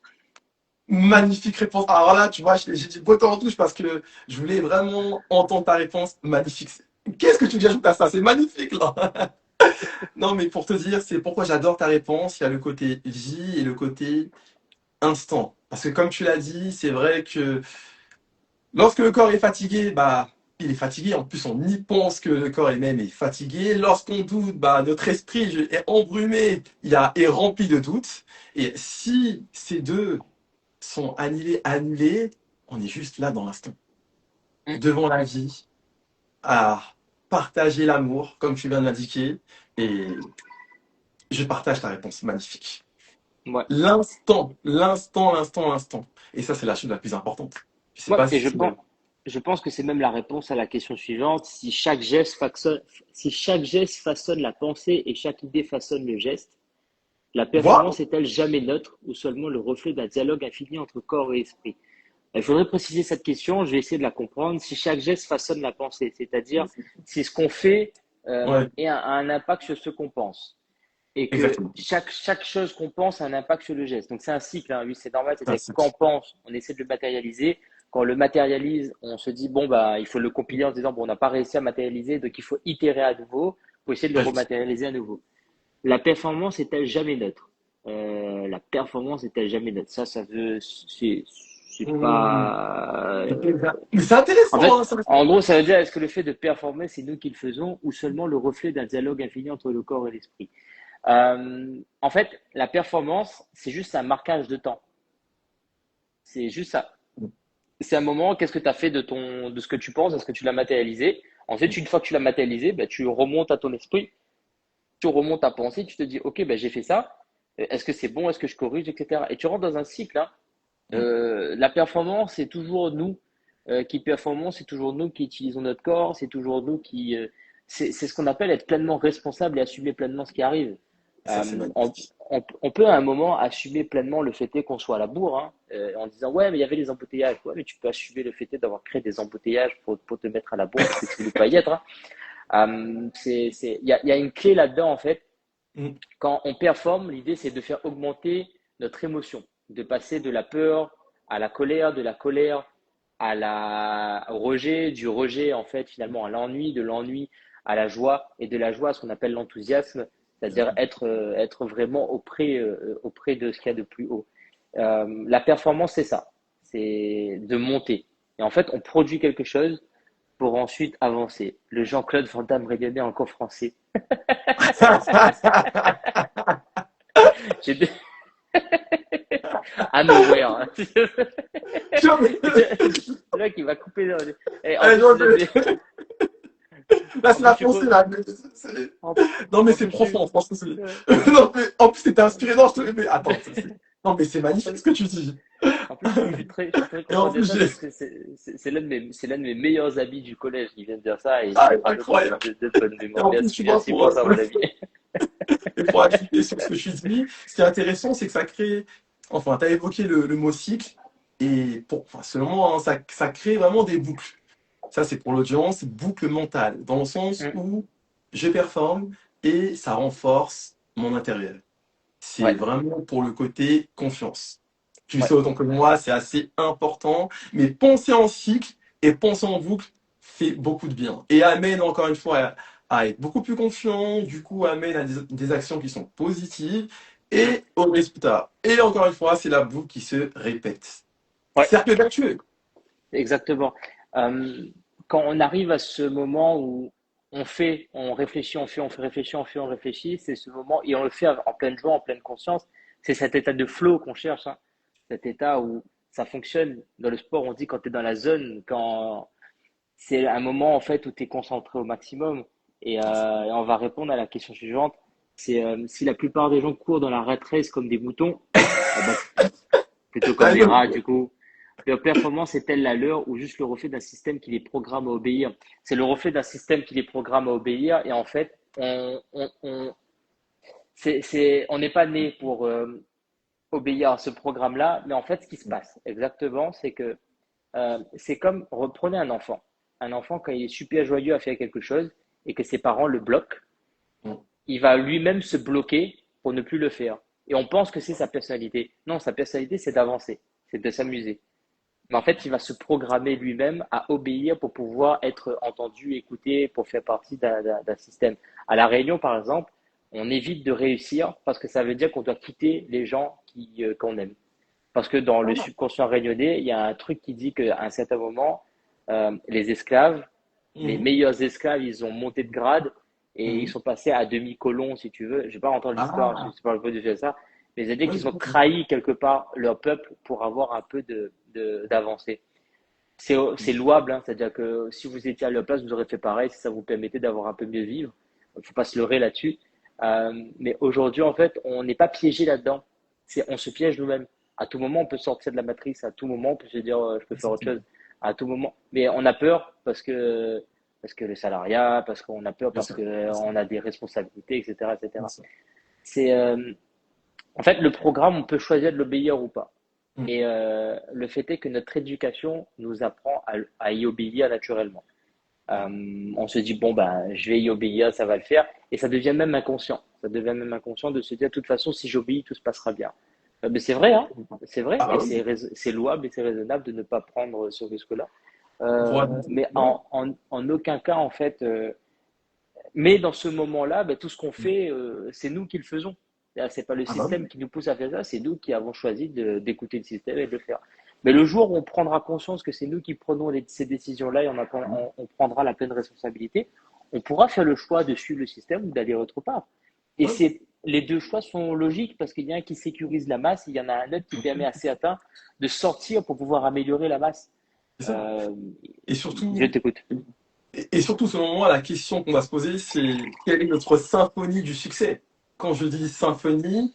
Magnifique réponse. Alors là, tu vois, j'ai dit beauté en touche parce que je voulais vraiment entendre ta réponse. Magnifique. Qu'est-ce que tu dis ajoutes à ça? C'est magnifique, là. Non, mais pour te dire, c'est pourquoi j'adore ta réponse. Il y a le côté vie et le côté instant. Parce que comme tu l'as dit, c'est vrai que lorsque le corps est fatigué, bah, il est fatigué. En plus, on y pense que le corps lui-même est fatigué. Lorsqu'on doute, bah, notre esprit est embrumé, est rempli de doutes. Et si ces deux sont annulés, on est juste là dans l'instant, Mm. devant la vie, à partager l'amour, comme tu viens de l'indiquer, et je partage ta réponse, magnifique. Ouais. L'instant. Et ça, c'est la chose la plus importante. Je sais Ouais, pas et si. je pense que c'est même la réponse à la question suivante. Si chaque geste façonne la pensée et chaque idée façonne le geste, la Waouh! performance est-elle jamais neutre ou seulement le reflet d'un dialogue infini entre corps et esprit? Il faudrait préciser cette question, je vais essayer de la comprendre. Si chaque geste façonne la pensée, c'est-à-dire si ce qu'on fait Ouais, a un impact sur ce qu'on pense, et que exactement. chaque chose qu'on pense a un impact sur le geste. Donc c'est un cycle, hein, oui, c'est normal, Ça, c'est-à-dire que quand on pense, on essaie de le matérialiser. Quand on le matérialise, on se dit, bon, bah, il faut le compiler en se disant, bon, on n'a pas réussi à matérialiser, donc il faut itérer à nouveau pour essayer de le ouais, rematérialiser à nouveau. La performance est-elle jamais neutre? La performance est-elle jamais neutre? Ça veut, c'est Mmh. pas. Mais c'est En intéressant, fait, hein, ça. en gros, ça veut dire est-ce que le fait de performer, c'est nous qui le faisons ou seulement le reflet d'un dialogue infini entre le corps et l'esprit? En fait, la performance, c'est juste un marquage de temps. C'est juste ça. C'est un moment, qu'est-ce que tu as fait de ce que tu penses, est-ce que tu l'as matérialisé? Ensuite, une fois que tu l'as matérialisé, ben, tu remontes à ton esprit, tu remontes à penser, tu te dis, OK, ben, j'ai fait ça. Est-ce que c'est bon? Est-ce que je corrige, etc. Et tu rentres dans un cycle, hein. La performance, c'est toujours nous qui performons, c'est toujours nous qui utilisons notre corps, c'est toujours nous qui. C'est ce qu'on appelle être pleinement responsable et assumer pleinement ce qui arrive. Ça, c'est On, magnifique. on peut à un moment assumer pleinement le fait est qu'on soit à la bourre, hein, en disant ouais, mais il y avait les embouteillages. Ouais, mais tu peux assumer le fait est d'avoir créé des embouteillages pour te mettre à la bourre parce que tu ne veux pas y être, hein. Il y a une clé là-dedans en fait. Mmh. Quand on performe, l'idée c'est de faire augmenter notre émotion, de passer de la peur à la colère, de la colère au rejet, du rejet en fait finalement à l'ennui, de l'ennui à la joie et de la joie à ce qu'on appelle l'enthousiasme, c'est-à-dire être vraiment auprès de ce qu'il y a de plus haut. La performance, c'est ça, c'est de monter. Et en fait, on produit quelque chose pour ensuite avancer. Le Jean-Claude Van Damme rayonnait encore français. J'ai I'm aware. C'est là qu'il va couper. Et en Allez, plus, non, c'est l'un de mes. là, En c'est plus, la tu peux. pensée, là. En, Non, mais en c'est plus, tu. profond, franchement. Ouais. Non, mais en plus, c'était inspiré. Non, je te mais attends. Non, mais c'est magnifique ce que tu dis. En plus, je suis très Et content en de plus, ça j'ai. parce que c'est l'un de mes meilleurs amis du collège qui vient de dire ça et Ah, j'ai vraiment incroyable. de bonne Et mémoire. en plus, Merci, tu vois, merci pour, pour ça, mon ami. et pour ajouter sur ce que je suis dit, ce qui est intéressant, c'est que ça crée. Enfin, tu as évoqué le mot cycle. Et enfin, selon moi, hein, ça crée vraiment des boucles. Ça, c'est pour l'audience, boucle mentale, dans le sens Mm. où je performe et ça renforce mon intérieur. C'est Ouais, vraiment pour le côté confiance. Tu le ouais, sais autant que moi, c'est assez important. Mais penser en cycle et penser en boucle fait beaucoup de bien. Et amène encore une fois à être beaucoup plus confiant, du coup amène à des actions qui sont positives mm. et au résultat. Et encore une fois, c'est la boucle qui se répète. Ouais, Cercle vertueux. exactement. Euh, Quand on arrive à ce moment où on réfléchit, on fait réfléchir, on réfléchit, c'est ce moment, et on le fait en pleine joie, en pleine conscience, c'est cet état de flow qu'on cherche, hein. Cet état où ça fonctionne. Dans le sport, on dit quand tu es dans la zone, quand c'est un moment en fait où tu es concentré au maximum. Et on va répondre à la question suivante. C'est si la plupart des gens courent dans la rat race comme des moutons, eh ben, plutôt comme des rats, du coup. Leur performance est-elle la leur ou juste le reflet d'un système qui les programme à obéir? C'est le reflet d'un système qui les programme à obéir et en fait, on n'est pas né pour obéir à ce programme-là, mais en fait, ce qui se passe exactement, c'est que c'est comme, reprenez un enfant. Un enfant, quand il est super joyeux à faire quelque chose et que ses parents le bloquent, il va lui-même se bloquer pour ne plus le faire. Et on pense que c'est sa personnalité. Non, sa personnalité, c'est d'avancer, c'est de s'amuser. Mais en fait, il va se programmer lui-même à obéir pour pouvoir être entendu, écouté, pour faire partie d'un système. À la Réunion, par exemple, on évite de réussir parce que ça veut dire qu'on doit quitter les gens qu'on aime. Parce que dans le subconscient réunionnais, il y a un truc qui dit qu'à un certain moment, les esclaves, les Mhm. meilleurs esclaves, ils ont monté de grade et ils Mhm. sont passés à demi-colons, si tu veux. Je ne vais pas rentrer dans l'histoire, je ne Ah, sais pas le peu de faire ça. Mais c'est-à-dire Ouais, qu'ils j'ai ont compris. trahi quelque part leur peuple pour avoir un peu d'avancée. C'est louable, hein, c'est-à-dire que si vous étiez à leur place, vous aurez fait pareil, si ça vous permettait d'avoir un peu mieux vivre. Il ne faut pas se leurrer là-dessus. Mais aujourd'hui, en fait, on n'est pas piégé là-dedans. On se piège nous-mêmes. À tout moment, on peut sortir de la matrice. À tout moment, on peut se dire, je peux faire autre chose. Exactement. À tout moment. Mais on a peur parce que le salariat, parce qu'on a peur, Bien parce sûr. Bien sûr. qu'on a des responsabilités, etc., Bien etc. sûr. C'est, en fait, le programme, on peut choisir de l'obéir ou pas. Mm. Et le fait est que notre éducation nous apprend à y obéir naturellement. On se dit, bon, ben, je vais y obéir, ça va le faire. Et ça devient même inconscient. Ça devient même inconscient de se dire, de toute façon, si j'obéis, tout se passera bien. Mais c'est vrai, hein, c'est vrai. Ah Et oui. c'est louable et c'est raisonnable de ne pas prendre ce risque-là. Pour Mais ouais. en aucun cas, en fait, mais dans ce moment-là, ben, tout ce qu'on fait, c'est nous qui le faisons. C'est pas le Ah bah oui. système qui nous pousse à faire ça, c'est nous qui avons choisi d'écouter le système et de le faire. Mais le jour où on prendra conscience que c'est nous qui prenons ces décisions-là et on prendra la pleine responsabilité, on pourra faire le choix de suivre le système ou d'aller autre part. Et Ouais. les deux choix sont logiques parce qu'il y a un qui sécurise la masse, et il y en a un autre qui permet à certains de sortir pour pouvoir améliorer la masse. C'est ça. Euh, Et je surtout, t'écoute. et surtout, selon moi, la question qu'on va se poser, c'est quelle est notre symphonie du succès? Quand je dis symphonie,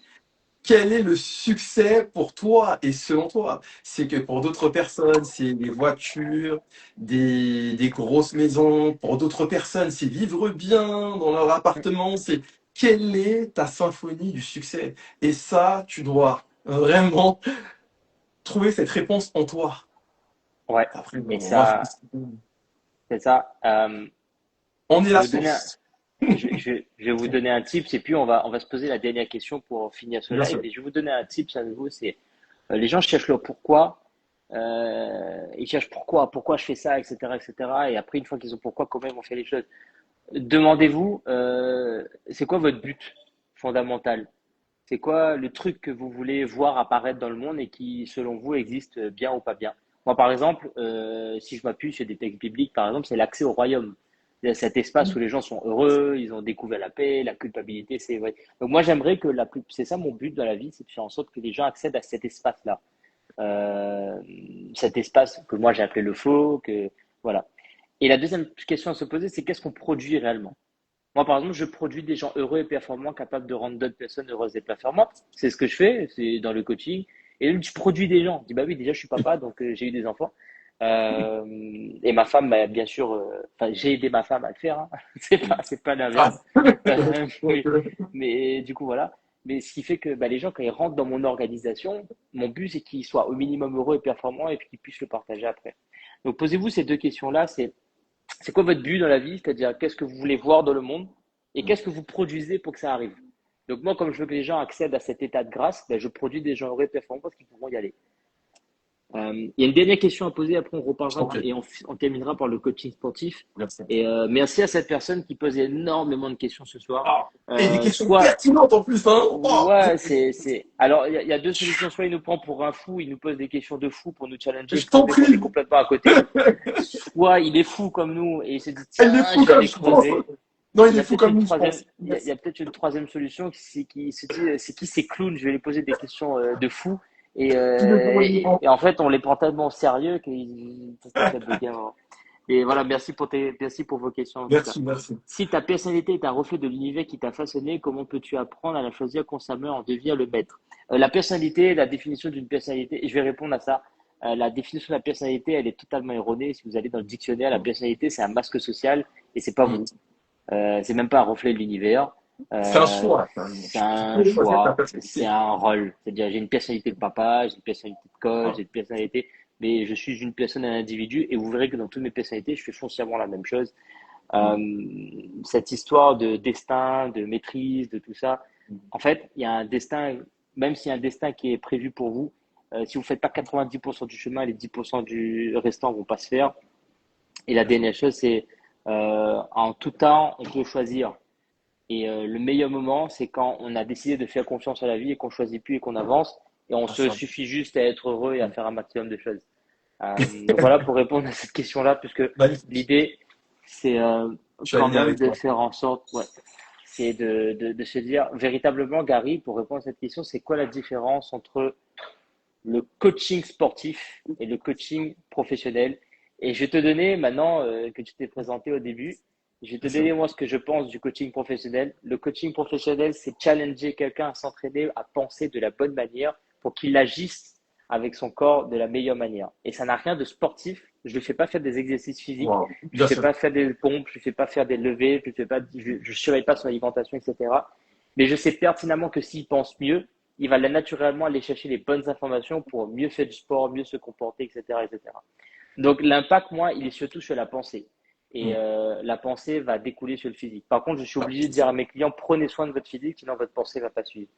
quel est le succès pour toi et selon toi? C'est que pour d'autres personnes, c'est des voitures, des grosses maisons. Pour d'autres personnes, c'est vivre bien dans leur appartement. C'est quelle est ta symphonie du succès? Et ça, tu dois vraiment trouver cette réponse en toi. Ouais. Après, Et bon, moi, je ça, pense que c'est ça. on est Je la vais donner source. je vais vous donner un tips et puis on va se poser la dernière question pour finir ce Bien live. sûr. Et je vais vous donner un tips à nouveau, c'est les gens cherchent le pourquoi, ils cherchent pourquoi je fais ça, etc., etc. Et cetera. Et après, une fois qu'ils ont pourquoi, comment ils vont faire les choses. Demandez-vous, c'est quoi votre but fondamental? C'est quoi le truc que vous voulez voir apparaître dans le monde et qui, selon vous, existe bien ou pas bien? Moi, par exemple, si je m'appuie sur des textes bibliques, par exemple, c'est l'accès au royaume. Il y a cet espace où les gens sont heureux, ils ont découvert la paix, la culpabilité, c'est vrai. Donc moi, j'aimerais que c'est ça mon but dans la vie, c'est de faire en sorte que les gens accèdent à cet espace-là. Euh, Cet espace que moi j'ai appelé le faux, que voilà. Et la deuxième question à se poser, c'est qu'est-ce qu'on produit réellement? Moi, par exemple, je produis des gens heureux et performants, capables de rendre d'autres personnes heureuses et performantes. C'est ce que je fais, c'est dans le coaching. Et donc, je produis des gens. Je dis, bah oui, déjà, je suis papa, donc j'ai eu des enfants. Euh, et ma femme, bah, bien sûr, enfin, j'ai aidé ma femme à le faire, hein. C'est pas Ah. l'inverse. Mais, mais du coup, voilà. Mais ce qui fait que bah, les gens, quand ils rentrent dans mon organisation, mon but, c'est qu'ils soient au minimum heureux et performants et puis qu'ils puissent le partager après. Donc, posez-vous ces deux questions-là. C'est quoi votre but dans la vie? C'est-à-dire, qu'est-ce que vous voulez voir dans le monde et qu'est-ce que vous produisez pour que ça arrive? Donc, moi, comme je veux que les gens accèdent à cet état de grâce, ben, je produis des gens heureux et performants parce qu'ils pourront y aller. Il y a une dernière question à poser, après on Je t'en reparlera prie. et on terminera par le coaching sportif. Merci. Et merci à cette personne qui pose énormément de questions ce soir. Ah. Et des questions Soit, pertinentes en plus, hein. Oh. ouais, Alors, il y a deux solutions. Soit il nous prend pour un fou, il nous pose des questions de fou pour nous challenger, Je pour t'en prouver qu'on est prie. complètement à côté. Soit il est fou comme nous et il se dit, Il est tiens, fou je vais comme aller je pense. creuser. Non, Il il y est a fou peut-être comme une nous, je troisième, pense. il y Merci. a peut-être une troisième solution qui se dit, c'est qui ces clowns? Je vais les poser des questions de fous. Et, Il est euh, drôle, il est et, drôle. et en fait, on les prend tellement au sérieux qu'ils ça devient. Et voilà, merci pour vos questions en tout cas. Merci, merci. Si ta personnalité est un reflet de l'univers qui t'a façonné, comment peux-tu apprendre à la choisir constamment et en devenir le maître? La personnalité, la définition d'une personnalité, et je vais répondre à ça. La définition de la personnalité, elle est totalement erronée. Si vous allez dans le dictionnaire, la personnalité, c'est un masque social et c'est pas Mm. vous. C'est même pas un reflet de l'univers. C'est un choix, quand même. C'est Tu un peux choisir ta choix, c'est personnalité. un rôle. C'est-à-dire, j'ai une personnalité de papa, j'ai une personnalité de coach, Ah. j'ai une personnalité, mais je suis une personne, un individu, et vous verrez que dans toutes mes personnalités, je fais foncièrement la même chose. Mm. Cette histoire de destin, de maîtrise, de tout ça, en fait, il y a un destin, même s'il y a un destin qui est prévu pour vous, si vous ne faites pas 90% du chemin, les 10% du restant vont pas se faire. Et la D'accord. dernière chose, c'est en tout temps, on peut choisir. Et le meilleur moment, c'est quand on a décidé de faire confiance à la vie et qu'on choisit plus et qu'on avance. Et on Ah, se ça. suffit juste à être heureux et à Mm. faire un maximum de choses. Donc voilà pour répondre à cette question-là, puisque Magnifique. l'idée, c'est Je suis quand aligné même avec de toi. faire en sorte, ouais, c'est de se dire véritablement, Gary, pour répondre à cette question, c'est quoi la différence entre le coaching sportif et le coaching professionnel? Et je vais te donner, maintenant que tu t'es présenté au début, je vais te C'est ça. donner moi ce que je pense du coaching professionnel. Le coaching professionnel, c'est challenger quelqu'un à s'entraîner, à penser de la bonne manière pour qu'il agisse avec son corps de la meilleure manière. Et ça n'a rien de sportif. Je ne le fais pas faire des exercices physiques, Wow. je ne Bien fais sûr. pas faire des pompes, je ne fais pas faire des levées, je surveille pas son alimentation, etc. Mais je sais pertinemment que s'il pense mieux, il va naturellement aller chercher les bonnes informations pour mieux faire du sport, mieux se comporter, etc., etc. Donc l'impact, moi, il est surtout sur la pensée. Et Mm. la pensée va découler sur le physique. Par contre, je suis obligé de dire à mes clients, prenez soin de votre physique, sinon votre pensée ne va pas suivre.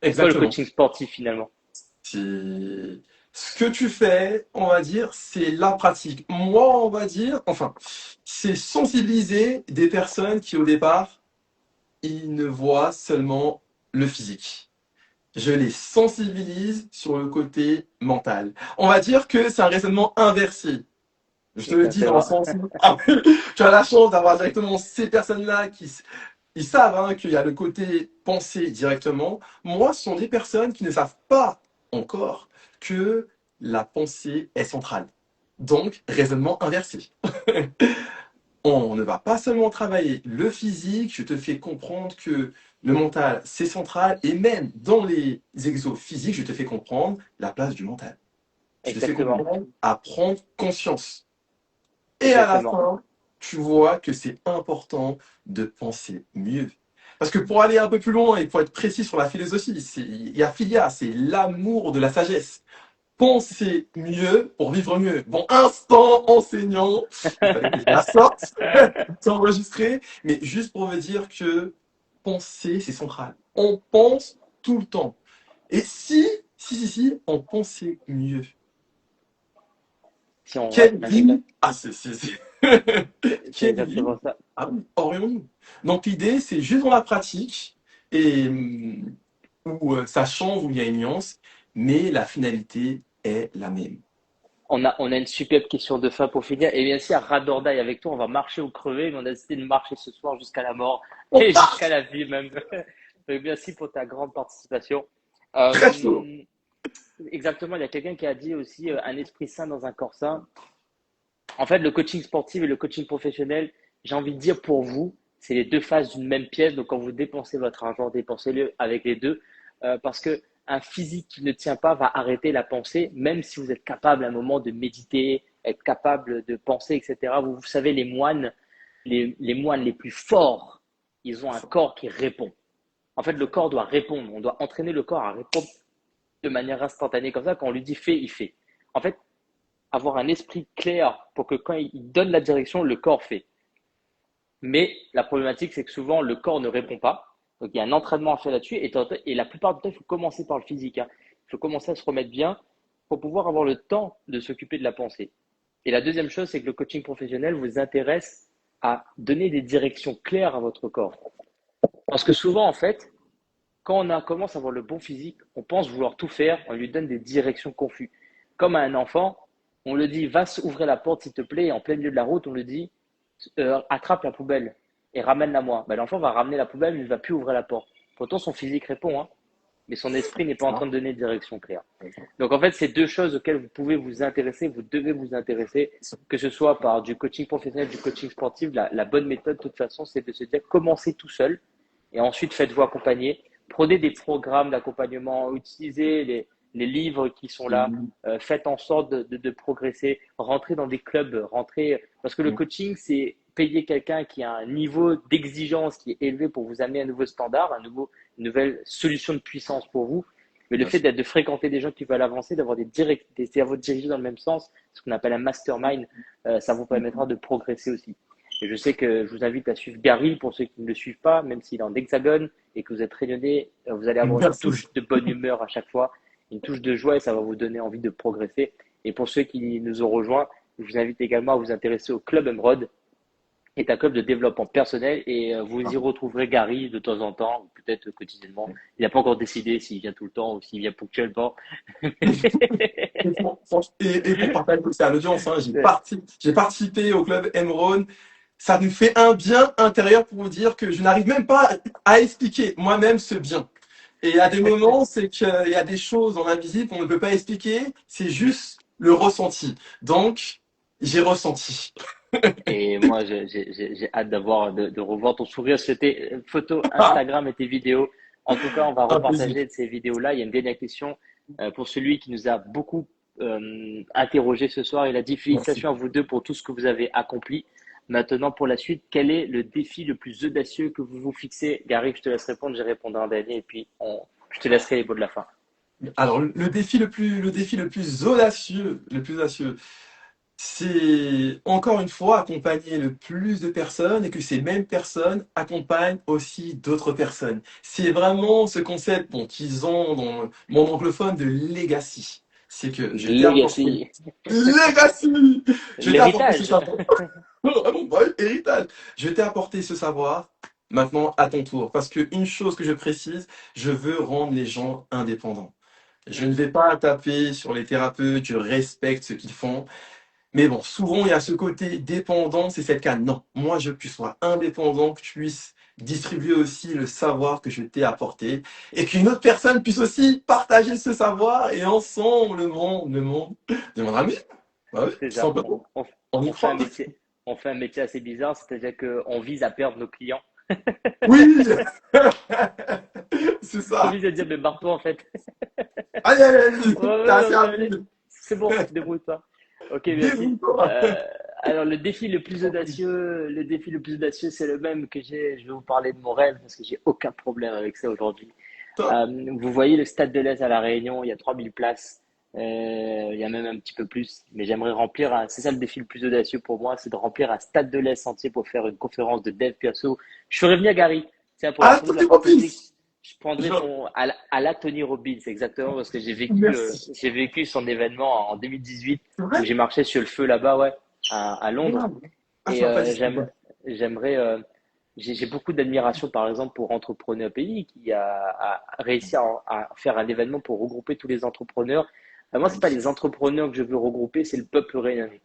C'est quoi le Exactement. coaching sportif finalement? C'est ce que tu fais, on va dire, c'est la pratique. Moi, on va dire, enfin, c'est sensibiliser des personnes qui, au départ, ils ne voient seulement le physique. Je les sensibilise sur le côté mental. On va dire que c'est un raisonnement inversé. Je te le dis dans le Exactement. sens où tu as la chance d'avoir directement ces personnes-là qui ils savent qu'il y a le côté pensée directement. Moi, ce sont des personnes qui ne savent pas encore que la pensée est centrale. Donc, raisonnement inversé. On ne va pas seulement travailler le physique, je te fais comprendre que le mental, c'est central, et même dans les exos physiques, je te fais comprendre la place du mental. Je te fais Exactement. comprendre à prendre conscience. Et à la Exactement. fin, tu vois que c'est important de penser mieux. Parce que pour aller un peu plus loin et pour être précis sur la philosophie, il y a philia, c'est l'amour de la sagesse. Penser mieux pour vivre mieux. Bon, instant enseignant, il fallait que je la sorte, c'est enregistré, mais juste pour me dire que penser, c'est central. On pense tout le temps. Et si, on pensait mieux. Si on, ouais, Quelle exact. vie! Ah, C'est quelle vie! exactement ça. Ah oui, aurions-nous. Donc l'idée, c'est juste dans la pratique, et où ça change, où il y a une nuance, mais la finalité est la même. On a une superbe question de fin pour finir. Et bien sûr, à Radordaï avec toi, on va marcher ou crever, mais on a décidé de marcher ce soir jusqu'à la mort On et part jusqu'à la vie même. Donc, merci pour ta grande participation. très chaud. Euh, Exactement, il y a quelqu'un qui a dit aussi un esprit sain dans un corps sain. En fait, le coaching sportif et le coaching professionnel, j'ai envie de dire pour vous, c'est les deux faces d'une même pièce. Donc, quand vous dépensez votre argent, dépensez-le avec les deux. Parce que un physique qui ne tient pas va arrêter la pensée, même si vous êtes capable à un moment de méditer, être capable de penser, etc. Vous savez, les moines les plus forts, ils ont un corps qui répond. En fait, le corps doit répondre. On doit entraîner le corps à répondre de manière instantanée. Comme ça, quand on lui dit fait, il fait. En fait, avoir un esprit clair pour que quand il donne la direction, le corps fait. Mais la problématique, c'est que souvent, le corps ne répond pas. Donc, il y a un entraînement à faire là-dessus. Et la plupart du temps, il faut commencer par le physique. Hein. Il faut commencer à se remettre bien pour pouvoir avoir le temps de s'occuper de la pensée. Et la deuxième chose, c'est que le coaching professionnel vous intéresse à donner des directions claires à votre corps. Parce que souvent, en fait, quand commence à avoir le bon physique, on pense vouloir tout faire, on lui donne des directions confuses. Comme à un enfant, on le dit, va ouvrir la porte s'il te plaît, et en plein milieu de la route, on le dit, attrape la poubelle et ramène-la moi. Ben, l'enfant va ramener la poubelle, mais il ne va plus ouvrir la porte. Pourtant, son physique répond, hein, mais son esprit n'est pas en train de donner de direction claire. Donc en fait, c'est deux choses auxquelles vous pouvez vous intéresser, vous devez vous intéresser, que ce soit par du coaching professionnel, du coaching sportif. La bonne méthode, de toute façon, c'est de se dire, commencez tout seul et ensuite faites-vous accompagner. Prenez des programmes d'accompagnement, utilisez les livres qui sont là, faites en sorte de progresser, rentrez dans des clubs, rentrez, parce que le coaching, c'est payer quelqu'un qui a un niveau d'exigence qui est élevé pour vous amener à un nouveau standard, une nouvelle solution de puissance pour vous. Mais le Bien fait sûr. de fréquenter des gens qui veulent avancer, d'avoir des cerveaux dirigés dans le même sens, ce qu'on appelle un mastermind, ça vous permettra de progresser aussi. Et je sais que je vous invite à suivre Gary pour ceux qui ne le suivent pas, même s'il est en hexagone et que vous êtes rayonné, vous allez avoir une Merci. touche de bonne humeur à chaque fois, une touche de joie et ça va vous donner envie de progresser. Et pour ceux qui nous ont rejoints, je vous invite également à vous intéresser au Club Emerald, qui est un club de développement personnel et vous y retrouverez Gary de temps en temps, ou peut-être quotidiennement. Il n'a pas encore décidé s'il vient tout le temps ou s'il vient ponctuellement. Et pour partager aussi à l'audience, j'ai participé au club Emeraude. ça nous fait un bien intérieur pour vous dire que je n'arrive même pas à expliquer moi-même ce bien. Et à des moments, c'est qu'il y a des choses dans l'invisible qu'on ne peut pas expliquer, c'est juste le ressenti. Donc, j'ai ressenti. Et moi, j'ai hâte de revoir ton sourire sur tes photos Instagram et tes vidéos. En tout cas, on va Un plaisir. repartager de ces vidéos-là. Il y a une dernière question pour celui qui nous a beaucoup interrogé ce soir. Il a dit Merci. félicitations à vous deux pour tout ce que vous avez accompli. Maintenant, pour la suite, quel est le défi le plus audacieux que vous vous fixez? Gary, je te laisse répondre, j'ai répondu en dernier et puis je te laisserai les mots de la fin. Alors, le défi le plus audacieux, c'est encore une fois accompagner le plus de personnes et que ces mêmes personnes accompagnent aussi d'autres personnes. C'est vraiment ce concept qu'ils ont dans le monde anglophone de legacy. C'est que je t'ai apporté Legacy, legacy, je t'ai apporté ce l'héritage. savoir. Vraiment, bah oui, héritage. Je t'ai apporté ce savoir. Maintenant, à ton tour. Parce qu'une chose que je précise, je veux rendre les gens indépendants. Je ne vais pas taper sur les thérapeutes, je respecte ce qu'ils font. Mais bon, souvent, il y a ce côté dépendant, c'est le cas. Non, moi, je veux que tu sois indépendant, que tu puisses distribuer aussi le savoir que je t'ai apporté et qu'une autre personne puisse aussi partager ce savoir et ensemble, le monde deviendra mieux. Bah oui, C'est tout ça. simplement. On y On fait un croit. métier, on fait un métier assez bizarre, c'est-à-dire qu'on vise à perdre nos clients. Oui, c'est On ça. vise à dire, mais barre-toi en fait. Allez, allez, allez, Ouais, ouais, t'as ouais, assez ouais, allez, appris. c'est bon, débrouille-toi. Ok, merci. Débrouille-toi. Alors, le défi le plus audacieux, c'est le même que j'ai. Je vais vous parler de mon rêve parce que j'ai aucun problème avec ça aujourd'hui. Top. Vous voyez le stade de l'Est à La Réunion, il y a 3 000 places. Il y a même un petit peu plus. Mais j'aimerais c'est ça le défi le plus audacieux pour moi, c'est de remplir un stade de l'Est entier pour faire une conférence de dev perso. Je suis revenu à Gary. Tiens, pour la Ah, fonction de la Tony Robbins. fantasy, je prendrai Je- à la Tony Robbins, exactement, parce que Merci. j'ai vécu son événement en 2018 C'est où vrai? j'ai marché sur le feu là-bas, ouais, à Londres. Merde. Ah, tu Et m'as pas dit ça. j'aimerais, j'ai beaucoup d'admiration, par exemple, pour Entrepreneur Pays, a réussi à faire un événement pour regrouper tous les entrepreneurs. Moi, c'est pas les Magnifique. entrepreneurs que je veux regrouper, c'est le peuple réunionnais.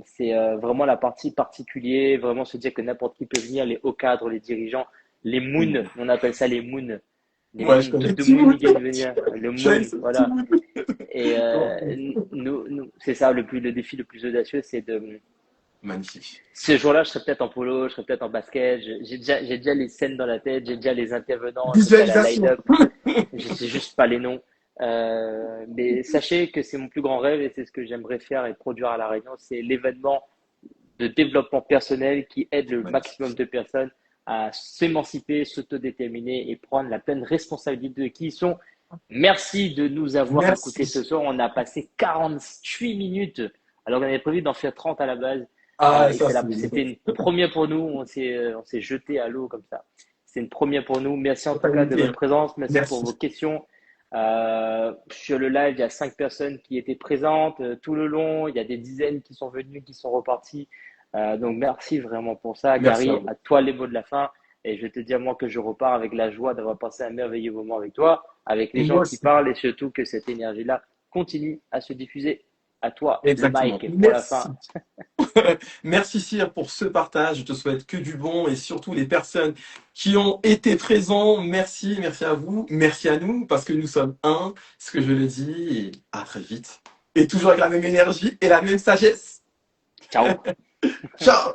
C'est vraiment la partie particulière, vraiment se dire que n'importe qui peut venir, les hauts cadres, les dirigeants, les moons, on appelle ça les Ouais, je moons, connais tout le monde Timoun. y gagne venir, le J'avais moon, ce voilà. Timoun. Et Non. c'est ça le défi le plus audacieux, c'est de Magnifique. ce jour-là, je serais peut-être en polo, je serais peut-être en basket. J'ai déjà les scènes dans la tête, j'ai déjà les intervenants, j'ai déjà la Visualisation. line-up. Je sais juste pas les noms. Mais sachez que c'est mon plus grand rêve et c'est ce que j'aimerais faire et produire à La Réunion. C'est l'événement de développement personnel qui aide le maximum Magnifique. de personnes à s'émanciper, s'autodéterminer et prendre la pleine responsabilité de qui ils sont. Merci de nous avoir écoutés ce Merci. soir. On a passé 48 minutes alors qu'on avait prévu d'en faire 30 à la base. Ah, Et ça, c'était une première pour nous. On s'est jeté à l'eau comme ça. C'est une première pour nous. Merci en c'est tout pas cas de limité, votre hein. présence. Merci pour vos Merci. questions. Sur le live, il y a 5 personnes qui étaient présentes tout le long. Il y a des dizaines qui sont venues, qui sont reparties. Donc merci vraiment pour ça. Merci à Gary, vous. à toi les mots de la fin. Et je vais te dire moi que je repars avec la joie d'avoir passé un merveilleux moment avec toi, avec les gens Moi qui aussi. parlent et surtout que cette énergie-là continue à se diffuser. À toi le Exactement. mic pour la fin. Merci. Merci Cyr pour ce partage. Je te souhaite que du bon et surtout les personnes qui ont été présents. Merci, merci à vous, merci à nous parce que nous sommes un, ce que je le dis et à très vite. Et toujours avec la même énergie et la même sagesse. Ciao. Ciao!